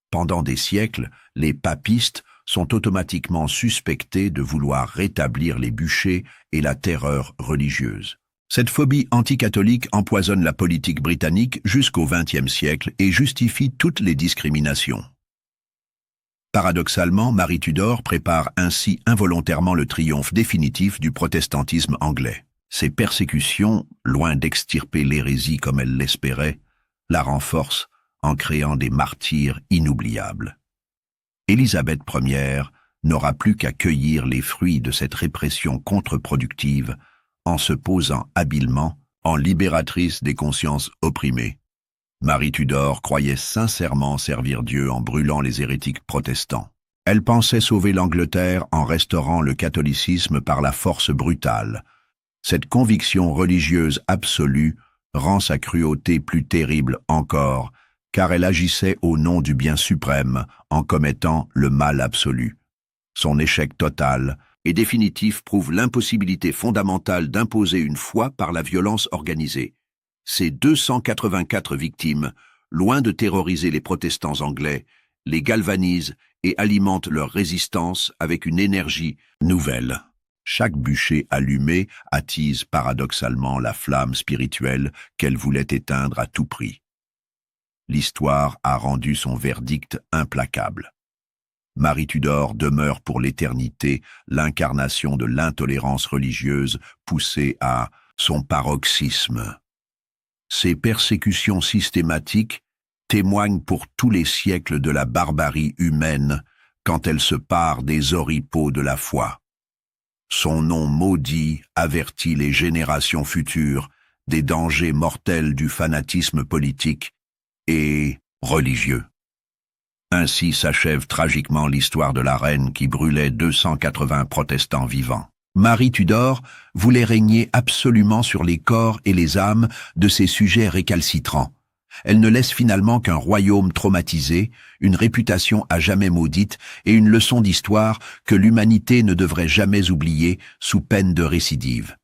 Pendant des siècles, les papistes sont automatiquement suspectés de vouloir rétablir les bûchers et la terreur religieuse. Cette phobie anticatholique empoisonne la politique britannique jusqu'au XXe siècle et justifie toutes les discriminations. Paradoxalement, Marie Tudor prépare ainsi involontairement le triomphe définitif du protestantisme anglais. Ces persécutions, loin d'extirper l'hérésie comme elle l'espérait, la renforcent en créant des martyrs inoubliables. Élisabeth Ier n'aura plus qu'à cueillir les fruits de cette répression contre-productive en se posant habilement en libératrice des consciences opprimées. Marie Tudor croyait sincèrement servir Dieu en brûlant les hérétiques protestants. Elle pensait sauver l'Angleterre en restaurant le catholicisme par la force brutale. Cette conviction religieuse absolue rend sa cruauté plus terrible encore, car elle agissait au nom du bien suprême en commettant le mal absolu. Son échec total et définitif prouve l'impossibilité fondamentale d'imposer une foi par la violence organisée. Ces 284 victimes, loin de terroriser les protestants anglais, les galvanisent et alimentent leur résistance avec une énergie nouvelle. Chaque bûcher allumé attise paradoxalement la flamme spirituelle qu'elle voulait éteindre à tout prix. L'histoire a rendu son verdict implacable. Marie Tudor demeure pour l'éternité l'incarnation de l'intolérance religieuse poussée à son paroxysme. Ces persécutions systématiques témoignent pour tous les siècles de la barbarie humaine quand elle se pare des oripeaux de la foi. Son nom maudit avertit les générations futures des dangers mortels du fanatisme politique et religieux. Ainsi s'achève tragiquement l'histoire de la reine qui brûlait 280 protestants vivants. Marie Tudor voulait régner absolument sur les corps et les âmes de ses sujets récalcitrants. Elle ne laisse finalement qu'un royaume traumatisé, une réputation à jamais maudite et une leçon d'histoire que l'humanité ne devrait jamais oublier sous peine de récidive.